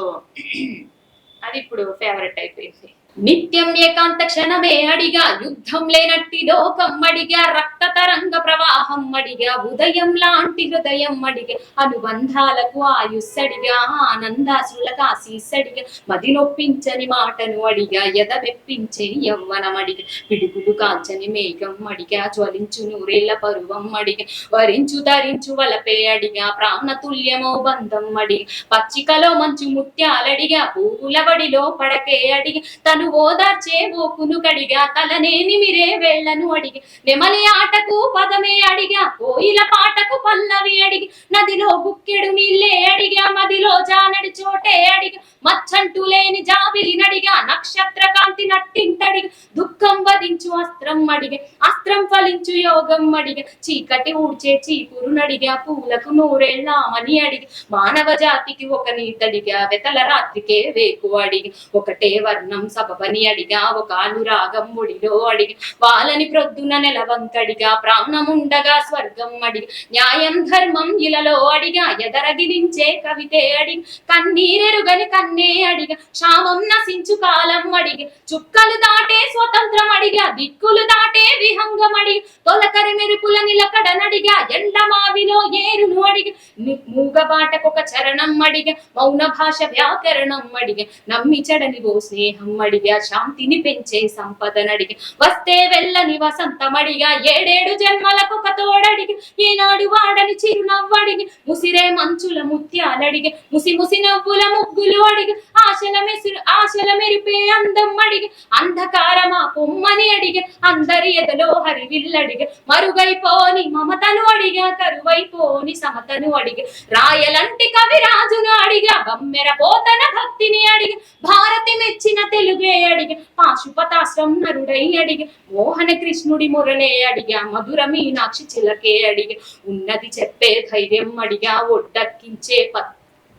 అది ఇప్పుడు ఫేవరెట్ అయిపోయింది. నిత్యం ఏకాంత క్షణమే అడిగా, యుద్ధం లేనట్టిదో కమ్మడిగా, రక్త తరంగ ప్రవాహం అడిగా, ఉదయం లాంటి హృదయం అడిగా, అనుబంధాలకు ఆయుస్సడిగా, ఆనందాశ్రులకు ఆశీస్సడిగా, మది నొప్పించని మాటను అడిగా, ఎద మెప్పించే యవ్వనం అడిగా, పిడుగులు కాల్చని మేఘం అడిగా, జ్వలించు నూరేళ్ల పరువం అడిగా, వరించు ధరించు వలపే అడిగా, ప్రాణతుల్యమో బంధం అడిగా, పచ్చికలో మంచు ముత్యాలడిగా, పువ్వుల బడిలో పడకే అడిగా, తను ఓదార్చే ఓకును కడిగా, తలనేని మిరే వేళ్లను అడిగి, నెమలి ఆటకు పదమే అడిగా, కోయిల పాటకు పల్లవి అడిగి, నదిలో బుక్కెడు నీళ్ళే అడిగా, మదిలో జానడి చోటే అడిగా, మచ్చంటూ లేని జాబిలి నడిగా, నక్షత్ర కాంతి నట్టింటడిగా, దుఃఖం వధించు అస్త్రం అడిగా, అస్త్రం ఫలించు యోగం అడిగా, చీకటి ఊడ్చే చీపురు నడిగా, పూలకు నూరేళ్ళామని అడిగి, మానవ జాతికి ఒక నీతడిగా, వెతల రాత్రికే వేకు అడిగి, ఒకటే వర్ణం సభ కబబని అడిగా ఒక అనురాగం ఒడిలో అడిగా వాళ్ళని ప్రొద్దున నెలవంకడిగా ప్రాణముండగా స్వర్గం అడిగా న్యాయం ధర్మం ఇలలో అడిగా ఎదరగిలించే కవితే అడిగా కన్నీరెరుగని కన్నే అడిగా క్షామం నశించు కాలం అడిగా చుక్కలు దాటే స్వతంత్రం అడిగా దిక్కులు దాటే విహంగం అడిగా తొలకరి మెరుపుల నిలకడనడిగా ఎండ మావిలో ఏరును అడిగా మూగబాటకొక చరణం అడిగా మౌన భాష వ్యాకరణం అడిగా నమ్మి చెడని ఓ స్నేహం అడిగా శాంతిని పెంచే సంపదనడిగా వస్తే వెళ్ళని వసంతమడిగా ఏడేడు జన్మలకొక తోడడిగా ఏనాడు వాడని చిరునవ్వడిగా ముసిరే మంచుల ముత్యాలడిగా ముసి ముసి నవ్వుల ముగ్గులు అడిగా ఆశల మెరిపే అందం అడిగా అంధకారమా పొమ్మని అడిగా అందరి ఎదలో హరివిల్లడిగా మరుగైపోని మమతను అడిగా కరువైపోని సమతను అడిగా రాయలంటి కవిరాజును అడిగా బమ్మెర పోతన భక్తిని అడిగా భారతి మెచ్చిన తెలుగే అడిగా పాశుపతాశ్రం నరుడై అడిగా మోహన కృష్ణుడి మురళే అడిగా మధుర మీనాక్షి చిలకే అడిగా ఉన్నది చెప్పే ధైర్యం అడిగా ఒడ్డక్కించే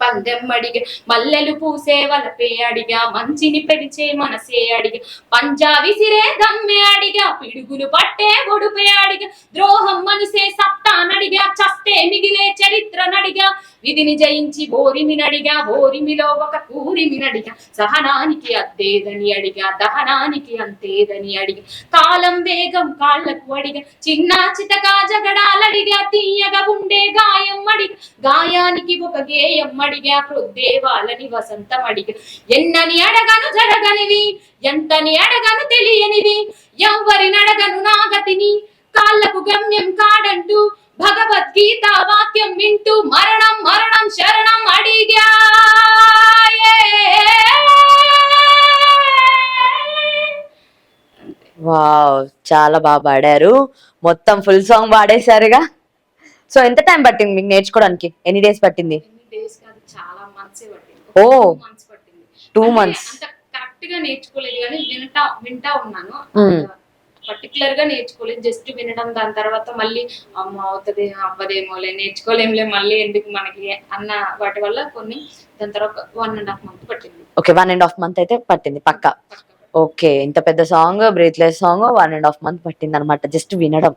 పందెం అడిగా మల్లెలు పూసే వలపే అడిగా మంచిని పెరిచే మనసే అడిగా పంజా విసిరే దమ్మే అడిగా పిడుగులు పట్టే ఒడుపే అడిగా ద్రోహం మనసే సత్తానడిగా చస్తే మిగిలే చరిత్ర నడిగా విధిని జయించి ఓరిమినడిగా ఓరిమిలో ఒక కూరిమినడిగా సహనానికి అద్దేదని అడిగా దహనానికి అంతేదని అడిగా కాలం వేగం కాళ్లకు అడిగా చిన్న చితగా జగడాలడిగా తీయగా ఉండే గాయం అడిగా గాయానికి ఒక గేయం అడిగా ప్రొద్దేవాలని వసంతం అడిగా ఎన్నని అడగను జరగనివి ఎంతని అడగను తెలియనివి ఎవ్వరిని అడగను నాగతిని కాళ్లకు గమ్యం కాడంటూ భగవద్గీత వాక్యం వింటూ మరణం మరణం శరణం అడిగా వావ్, చాలా బాగా పాడారు. మొత్తం ఫుల్ సాంగ్ పాడేశారుగా. సో ఎంత టైం పట్టింది మీకు నేర్చుకోవడానికి? ఎన్ని డేస్ పట్టింది? డేస్ కాదు, చాలా మంత్స్ పట్టింది. ఓ, 2 months పట్టింది. 2 months. అంత కరెక్ట్ గా నేర్చుకోలేదు కానీ వింటా ఉన్నాను. పర్టికులర్ గా నేర్చుకోలేదు, జస్ట్ వినడం. దాని తర్వాత మళ్ళీ అమ్మ అవుతుంది అవ్వదేమోలే నేర్చుకోలేంలే మళ్ళీ ఎందుకు మనకి అన్న వాటి వల్ల కొన్ని. దాని తర్వాత 1.5 months పట్టింది. ఓకే, 1.5 month అయితే పట్టింది పక్కా. ఓకే, ఇంత పెద్ద సాంగ్, బ్రేత్లెస్ సాంగ్ 1.5 month పట్టింది అనమాట. జస్ట్ వినడం.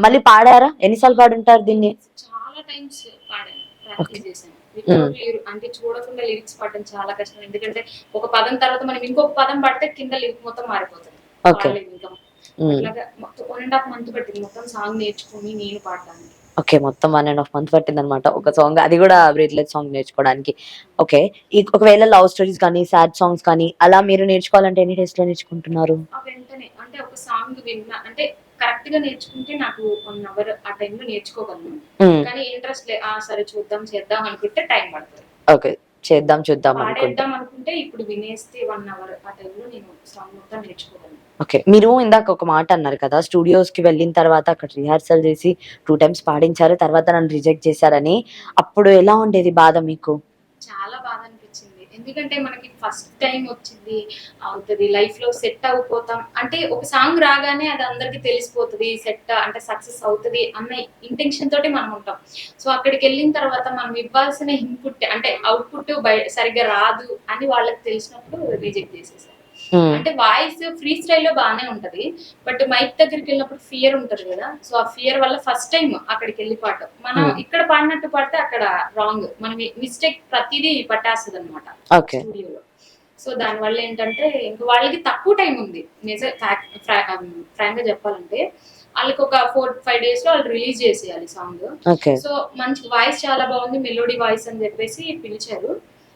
మళ్ళీ పాడారా? ఎన్నిసార్లు పాడుంటారు దీన్ని? చాలా టైమ్స్ పాడాను, ప్రాక్టీస్ చేశాను. అంటే చూడకుండా లిరిక్స్ పాడడం చాలా కష్టం. ఎందుకంటే ఒక పదం తర్వాత మనం ఇంకొక పదం పడితే కింద లిరిక్ మొత్తం మారిపోతుంది. ఇంకా అట్లాగా 1.5 month పట్టింది మొత్తం సాంగ్ నేర్చుకుని నేను పాడడానికి. ఓకే, మొత్తం 1.5 month పట్టింది అనమాట ఒక సాంగ్, అది కూడా బ్రేత్లెస్ సాంగ్ నేర్చుకోవడానికి. ఓకే, ఒకవేళ లవ్ స్టోరీస్ కానీ సాడ్ సాంగ్స్ కానీ అలా మీరు నేర్చుకోవాలంటే ఎన్ని డేస్ లో నేర్చుకుంటున్నారు? వెంటనే అంటే ఒక సాంగ్ విన్నా అంటే కరెక్ట్ గా నేర్చుకుంటే నాకు 1 hour ఆ టైంలో నేర్చుకోగలను. కానీ ఇంట్రెస్ట్ సరే చూద్దాం చేద్దాం అనుకుంటే టైం పడుతుంది. ఓకే, చూద్దాం అనుకుంటే ఇప్పుడు వినేస్తే 1 hour ఆ టైంలో నేను సాంగ్ మొత్తం నేర్చుకోగలను. ఓకే, మీరు ఇందాక ఒక మాట అన్నారు కదా, స్టూడియోస్ కి వెళ్ళిన తర్వాత అక్కడ రిహార్సల్ చేసి 2 times పాడించారు, తర్వాత నన్ను రిజెక్ట్ చేశారని. అప్పుడు ఎలా ఉండేది బాధ మీకు? చాలా బాధ అనిపించింది. ఎందుకంటే మనకి ఫస్ట్ టైం వచ్చింది అవుతుంది, లైఫ్ లో సెట్ అయిపోతాం అంటే ఒక సాంగ్ రాగానే అది అందరికి తెలిసిపోతుంది, సెట్ అంటే సక్సెస్ అవుతుంది అన్న ఇంటెన్షన్ తోటి మనం ఉంటాం. సో అక్కడికి వెళ్ళిన తర్వాత మనం ఇవ్వాల్సిన ఇన్పుట్ అంటే అవుట్పుట్ సరిగ్గా రాదు అని వాళ్ళకి తెలిసినప్పుడు రిజెక్ట్ చేసేసారు. అంటే వాయిస్ ఫ్రీ స్టైల్లో బాగానే ఉంటది, బట్ మైక్ దగ్గరికి వెళ్ళినప్పుడు ఫియర్ ఉంటది కదా. సో ఆ ఫియర్ వల్ల ఫస్ట్ టైం అక్కడికి వెళ్ళి పాడటం, మనం ఇక్కడ పాడినట్టు పాడితే అక్కడ రాంగ్, మనం మిస్టేక్ ప్రతిదీ పట్టేస్తుంది అనమాట స్టూడియోలో. సో దాని వల్ల ఏంటంటే ఇంకా వాళ్ళకి తక్కువ టైం ఉంది. ఫ్రాంక్ గా చెప్పాలంటే వాళ్ళకి ఒక 4-5 days లో వాళ్ళు రిలీజ్ చేసేయాలి సాంగ్. సో మంచి వాయిస్ చాలా బాగుంది, మెలోడీ వాయిస్ అని చెప్పేసి పిలిచారు.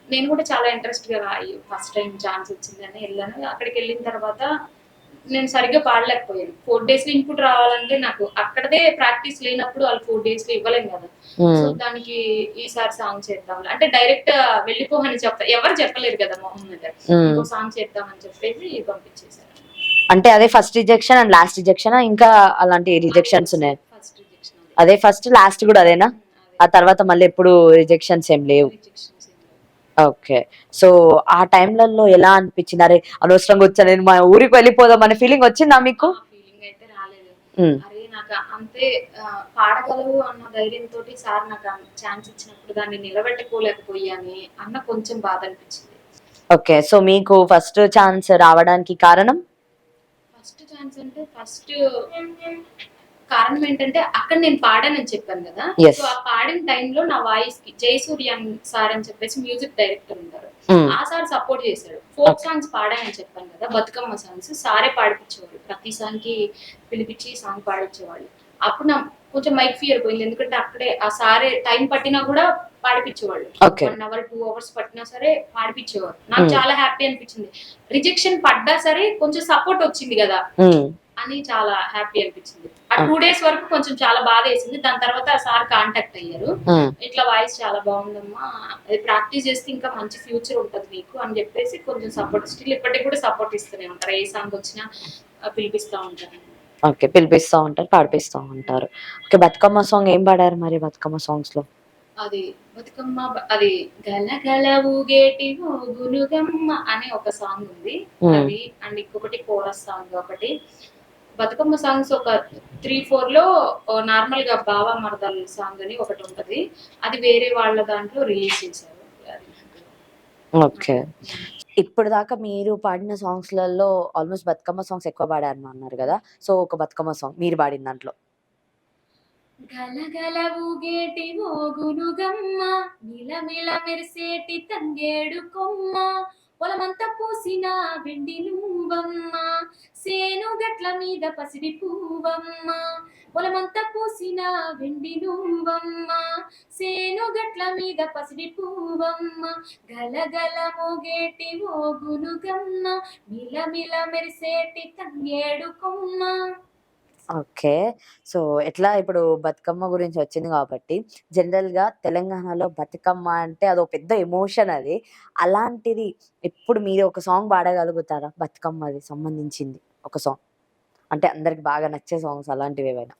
నేను కూడా చాలా ఇంట్రెస్ట్ గా ఫస్ట్ టైం ఛాన్స్ వచ్చిందని వెళ్ళాను. అక్కడికి వెళ్ళిన తర్వాత నేను సరిగ్గా పాడలేకపోయాను. 4 days లో ఇన్పుట్ రావాలంటే నాకు అక్కడదే ప్రాక్టీస్ లేనప్పుడు వాళ్ళు 4 days లో ఇవ్వలేము కదా. సో దానికి ఈసారి సాంగ్ చేద్దాం అంటే డైరెక్ట్ వెళ్ళిపోమని ఎవరు చెప్పలేరు కదా మొహం మీద. ఇంకో సాంగ్ చేద్దామని చెప్పేసి పంపించేశారు. అంటే అదే first rejection and last rejection, ఇంకా అలాంటి రిజెక్షన్స్ ఉన్నాయి? అదే ఫస్ట్ లాస్ట్ కూడా అదేనా? ఆ తర్వాత మళ్ళీ ఎప్పుడు రిజెక్షన్స్ ఏం లేవు? ఓకే, సో ఆ టైంలలో ఎలా అనిపించింది? అరే అనవసరంగా వచ్చా నేను, మా ఊరికి వెళ్ళిపోదాం అనే ఫీలింగ్ వచ్చిందా మీకు? ఫీలింగ్ అయితే రాలేదు. అరే నాకు అంతే పాడగలవు అన్న ధైర్యంతో సార్ నాకు ఛాన్స్ ఇచ్చినప్పుడు దాన్ని నిలబెట్టుకోలేకపోయాని అన్న కొంచెం బాధ అనిపించింది. ఓకే. సో మీకు ఫస్ట్ ఛాన్స్ రావడానికి కారణం? ఫస్ట్ ఛాన్స్ అంటే ఫస్ట్ కారణం ఏంటంటే అక్కడ నేను పాడానని చెప్పాను కదా. Yes. సో ఆ పాడిన టైంలో నా వాయిస్ కి జయసూర్య సార్ అని చెప్పేసి మ్యూజిక్ డైరెక్టర్ ఉంటారు. ఆ సార్ సపోర్ట్ చేశాడు. ఫోక్ సాంగ్స్ పాడానని చెప్పాను కదా, బతుకమ్మ సాంగ్స్ సారే పాడిపించేవాళ్ళు. ప్రతి సాంగ్ కి పిలిపించి సాంగ్ పాడించేవాళ్ళు. అప్పుడు నా కొంచెం మైక్ ఫియర్ పోయింది, ఎందుకంటే అక్కడే ఆ సారే టైం పట్టినా కూడా పాడిపించేవాళ్ళు. ఓకే. 1 hour 2 hours పట్టినా సరే పాడిపించేవారు. నాకు చాలా హ్యాపీ అనిపించింది. రిజెక్షన్ పడ్డా సరే కొంచెం సపోర్ట్ వచ్చింది కదా అని చాలా హ్యాపీ అనిపించింది. ఆ 2 days వరకు కొంచెం చాలా బాధ వేసింది. దాని తర్వాత ఆ సార్ కాంటాక్ట్ అయ్యారు. ఇట్లా వాయిస్ చాలా బాగుందమ్మా, అది ప్రాక్టీస్ చేస్తే ఇంకా మంచి ఫ్యూచర్ ఉంటది నీకు అని చెప్పేసి కొంచెం సపోర్ట్, స్టిల్ ఇప్పటికి కూడా సపోర్ట్ ఇస్తూనే ఉంటారు. ఏ సాంగ్ వచ్చినా పిలిపిస్తా ఉంటారు. ఓకే. పిలిపిస్తా ఉంటారు, పాడిపిస్తా ఉంటారు. ఓకే. బతుకమ్మ సాంగ్ ఏం పాడారు మరి బతుకమ్మ సాంగ్స్ లో? అది బతుకమ్మ అది గలగల ఊగేటి గునుగమ్మ అనే ఒక సాంగ్ ఉంది. అది అండ్ ఇంకొకటి కోరస్ సాంగ్ ఒకటి. బతుకమ్మ సాంగ్స్ ఒక 3-4 లో నార్మల్ గా బావా మరదల్ సాంగ్ అని ఒకటి ఉంటది. అది వేరే వాళ్ళ దాంట్లో రిలీజ్ చేశారు. ఓకే. ఇప్పుడు దాకా మీరు పాడిన సాంగ్స్ లలో ఆల్మోస్ట్ బతుకమ్మ సాంగ్స్ ఎక్కువ పాడారు అన్నారు కదా. సో ఒక బతుకమ్మ సాంగ్ మీరు పాడిన దాంట్లో. గలగల ఊగేటి మోగునుగమ్మ, మిలమిల మెరిసేటి తంగేడు కొమ్మ, పొలమంతా పూసిన వెండి నువ్వమ్మ, సేను గట్ల మీద పసిడి పువ్వమ్మ, పొలమంతా పూసిన వెండి నువ్వమ్మ, సేను గట్ల మీద పసిడి పువ్వమ్మ, గలగల మోగేటి మోగునుగమ్మ, మిలమిల మెరిసేటి తంగేడు కొమ్మ. ఓకే. సో ఎట్లా ఇప్పుడు బతుకమ్మ గురించి వచ్చింది కాబట్టి జనరల్‌గా తెలంగాణలో బతుకమ్మ అంటే అదో పెద్ద ఎమోషన్ అది. అలాంటిది ఇప్పుడు మీరు ఒక సాంగ్ పాడగలుగుతారా? బతుకమ్మది సంబంధించింది ఒక సాంగ్. అంటే అందరికి బాగా నచ్చే సాంగ్స్ అలాంటివి ఏవైనా?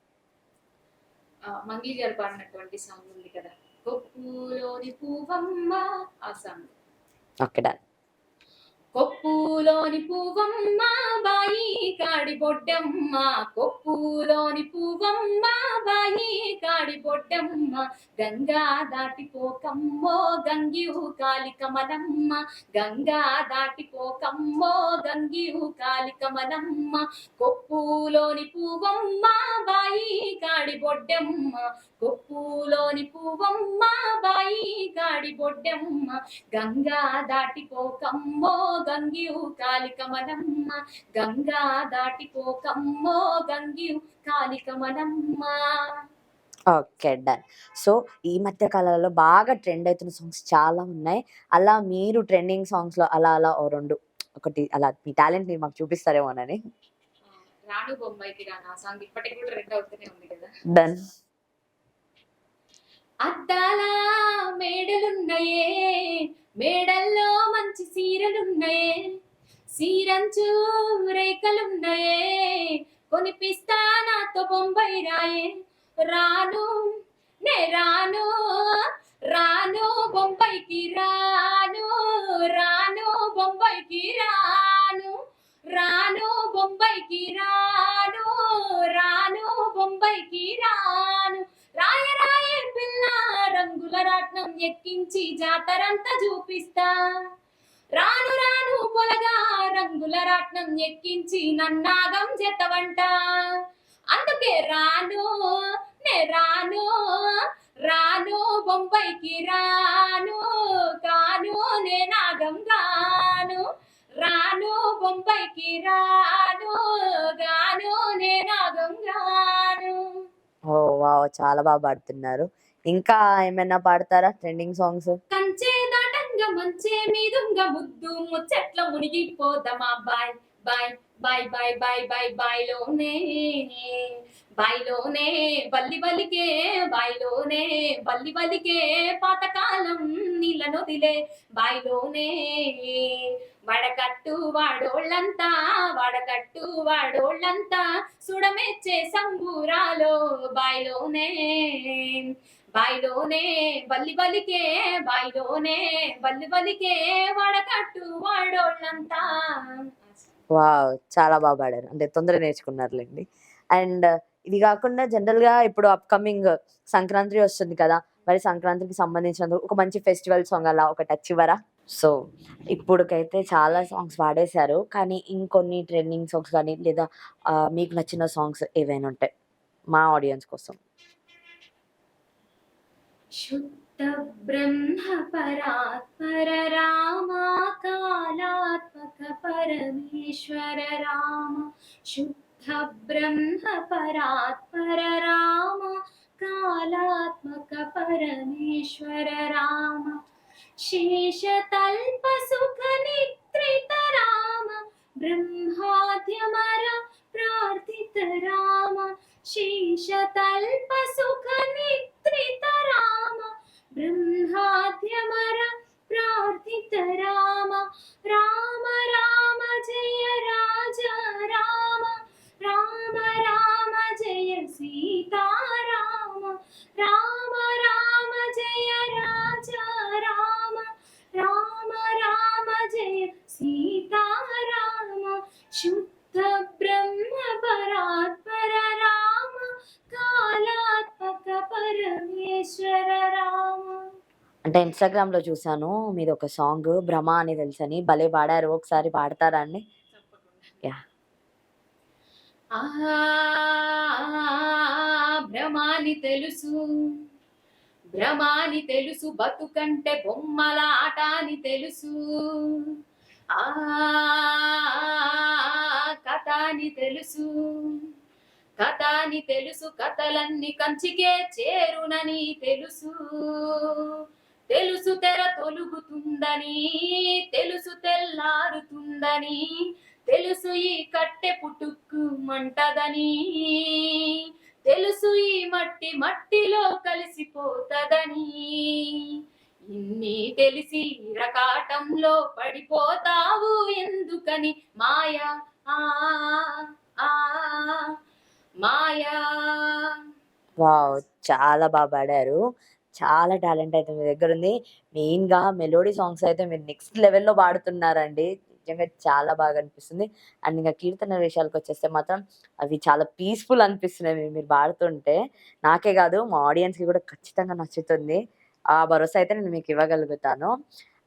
మంగ్లీ గారు పాడినటువంటి సాంగ్ ఉంది కదా, కొప్పులోని పువ్వమ్మ, ఆ సాంగ్. ఓకే. డన్. కొప్పులోని పువ్వమ్మ బాయి కాడి బొడ్డమ్మ, కొప్పులోని పువ్వమ్మ బాయి కాడి బొడ్డమ్మ, గంగా దాటిపోకమ్మో గంగియు కాలికమనమ్మ, గంగా దాటిపోకమ్మో గంగియు కాలికమనమ్మ, కొప్పులోని పువ్వమ్మ బాయి కాడి బొడ్డమ్మ, కొప్పులోని పువ్వమ్మ బాయి కాడి బొడ్డమ్మ, గంగా దాటిపోకమ్మో గంగియు కాలికమనమ్మ, గంగా దాటిపోకమ్మో గంగియు కాలికమనమ్మ. ఓకే. డన్. సో ఈ మధ్య కాలంలో బాగా ట్రెండ్ అవుతున్న సాంగ్స్ చాలా ఉన్నాయి. అలా మీరు ట్రెండింగ్ సాంగ్స్‌లో అలా అలా ఓ 2 ఒకటి అలా మీ టాలెంట్‌ని మాకు చూపిస్తారేమోనని. రాను బొంబాయికి రాను ఆ సాంగ్ ఇప్పటికి కూడా ట్రెండ్ అవుతూనే ఉంది కదా. డన్. అద్దాల మేడలున్నాయే, మేడల్లో మంచి సీరలున్నాయే, సీరంచు రేఖలున్నాయే, కొనిపిస్తా నాతో బొంబాయి రాయే, రాను నే రాను, రాను బొంబాయికి రాను, రాను బొంబాయికి రాను, రాను బొంబాయికి రాను, రాను బొంబాయికి రాను, రాయ రాయ పిల్ల రంగుల రాట్నం ఎక్కించి జాతరంతా చూపిస్తా, రాను రాను పొలగా రంగుల రాట్నం ఎక్కించి నన్నాగం జతవంట, అందుకే రాను నే రాను, రాను బొంబాయికి రాను, కాను నే నాగం గాను, రాను బొంబాయికి రాను, గాను నే నాగం గాను. ఓహ్! వావ్! చాలా బాగా పాడుతున్నారు. ఇంకా ఏమైనా పాడతారా ట్రెండింగ్ సాంగ్స్? కంచే దాటంగా మంచే మీదుంగ ముద్దు ముచ్చట్ల మునిగిపోదమా బాయ్ బాయ్ బాయ్ బాయ్ బాయ్ బాయ్ బాయ్లోనే, బాయ్లోనే బల్లి బలికే, బాయ్లోనే బల్లి బలికే, పాతకాలం నీళ్ళ నొదిలే బాయ్లోనే, వడకట్టు వాడోళ్ళంతా, వడకట్టు వాడోళ్ళంతా సుడమెచ్చే సంబూరాలో బాయ్లోనే, బాయిలోనే బల్లి బలికే, బాయిలోనే బల్లి బలికే, వడకట్టు వాడోళ్ళంతా. వావ్! చాలా బాగా పాడారు. అంటే తొందరగా నేర్చుకున్నారులెండి. అండ్ ఇది కాకుండా జనరల్‌గా ఇప్పుడు అప్‌కమింగ్ సంక్రాంతి వస్తుంది కదా! మరి సంక్రాంతికి సంబంధించిన ఒక మంచి ఫెస్టివల్ సాంగ్ అలా ఒకటి టచ్ ఇవ్వరా? సో, ఇప్పుడుకైతే చాలా సాంగ్స్ పాడేశారు. కానీ ఇంకొన్ని ట్రెండింగ్ సాంగ్స్ గానీ, లేదా మీకు నచ్చిన సాంగ్స్ ఏవైనా ఉంటాయి మా ఆడియన్స్ కోసం? శుద్ధ బ్రహ్మ పరాత్పర రామ కాలాత్మక పరమేశ్వర రామ శుద్ధ బ్రహ్మ పరాత్పర రామ కాలాత్మక పరమేశ్వర రామ శేషతల్ప సుఖ నిద్రిత రామ బ్రహ్మాద్యమర ప్రార్థిత రామ శేషతల్ప సుఖ నిద్రిత రామ బ్రహ్మాద్యమర ప్రార్థిత రామ రామ రామ జయ రాజ రామ రామ రామ జయ సీతారామ రామ రామ జయ రాజ రామ రామ రామ జయ సీతారామ శుద్ధ బ్రహ్మ పరాత్పర రామ కాలాత్మక పరమేశ్వర రామ. అంటే ఇన్‌స్టాగ్రామ్‌లో చూసాను మీదొక సాంగ్ 'భ్రమ' అని తెలుసని. భలే పాడారు. ఒకసారి పాడతారా అండి? యాహ్! భ్రమాని తెలుసు భ్రమాని తెలుసు బతుకంటే బొమ్మల ఆట అని తెలుసు ఆ కథ అని తెలుసు కథ అని తెలుసు కథలన్నీ కంచికే చేరునని తెలుసు తెలుసు తెర తొలుగుతుందని తెలుసు తెల్లారుతుందని తెలుసు ఈ కట్టె పుట్టుకు మంటదని తెలుసు ఈ మట్టి మట్టిలో కలిసిపోతదని ఇన్ని తెలిసి రకాటంలో పడిపోతావు ఎందుకని మాయా ఆ ఆ మాయా. వావ్! చాలా పాడారు. చాలా టాలెంట్ అయితే మీ దగ్గరుంది. మెయిన్‌గా మెలోడీ సాంగ్స్ అయితే మీరు నెక్స్ట్ లెవెల్‌లో పాడుతున్నారండి. నిజంగా చాలా బాగా అనిపిస్తుంది. అండ్ ఇంక కీర్తన విషయాలకొచ్చేస్తే మాత్రం అవి చాలా పీస్‌ఫుల్ అనిపిస్తున్నాయి మీరు పాడుతుంటే. నాకే కాదు మా ఆడియన్స్‌కి కూడా ఖచ్చితంగా నచ్చుతుంది. ఆ భరోసా అయితే నేను మీకు ఇవ్వగలుగుతాను.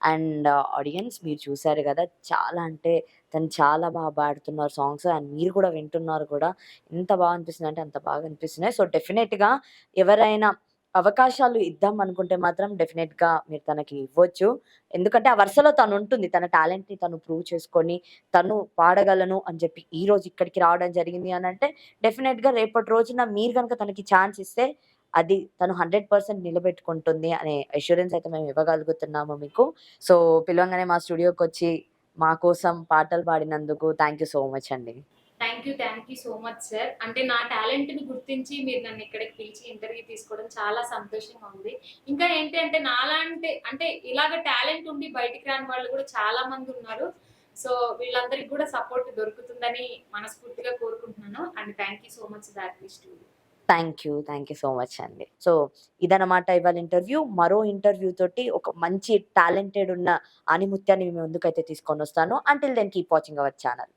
అండ్ ఆడియన్స్ మీరు చూసారు కదా! చాలా అంటే తను చాలా పాడుతున్నారు సాంగ్స్. అండ్ మీరు కూడా వింటున్నారు కూడా. ఎంత బాగా అనిపిస్తుందంటే అంత బాగా అనిపిస్తున్నాయి. సో, డెఫినెట్‌గా ఎవరైనా అవకాశాలు ఇద్దాం అనుకుంటే మాత్రం డెఫినెట్‌గా మీరు తనకి ఇవ్వచ్చు. ఎందుకంటే ఆ వరుసలో తనుంటుంది. తన టాలెంట్‌ని తను ప్రూవ్ చేసుకొని, తను పాడగలను అని చెప్పి ఈరోజు ఇక్కడికి రావడం జరిగింది అనంటే డెఫినెట్‌గా రేపటి రోజున మీరు గనుక తనకి ఛాన్స్ ఇస్తే అది తను 100% నిలబెట్టుకుంటుంది అనే అష్యూరెన్స్ అయితే మేము ఇవ్వగలుగుతున్నాము మీకు. సో, పిలవంగానే మా స్టూడియోకొచ్చి మా కోసం పాటలు పాడినందుకు థాంక్ యూ సో మచ్ అండి. Thank you so much sir. అంటే నా టాలెంట్ ని గుర్తించి మీరు నన్ను ఇక్కడికి పిలిచి ఇంటర్వ్యూ తీసుకోవడం చాలా సంతోషంగా ఉంది. ఇంకా ఏంటి అంటే నాలాంటి అంటే ఇలాగ టాలెంట్ ఉండి బయటికి రాని వాళ్ళు కూడా చాలా మంది ఉన్నారు. సో వీళ్ళందరికి కూడా సపోర్ట్ దొరుకుతుందని మనస్ఫూర్తిగా కోరుకుంటున్నాను. And thank you so much Darvi studio. Thank you so much అండి. సో, ఇదనమాట ఇవాళ ఇంటర్వ్యూ. మరో ఇంటర్వ్యూ తోటి ఒక మంచి టాలెంటెడ్ ఉన్న ఆణిముత్యాన్ని మీ ముందుకైతే తీసుకొనొస్తాను. Until then keep watching our channel.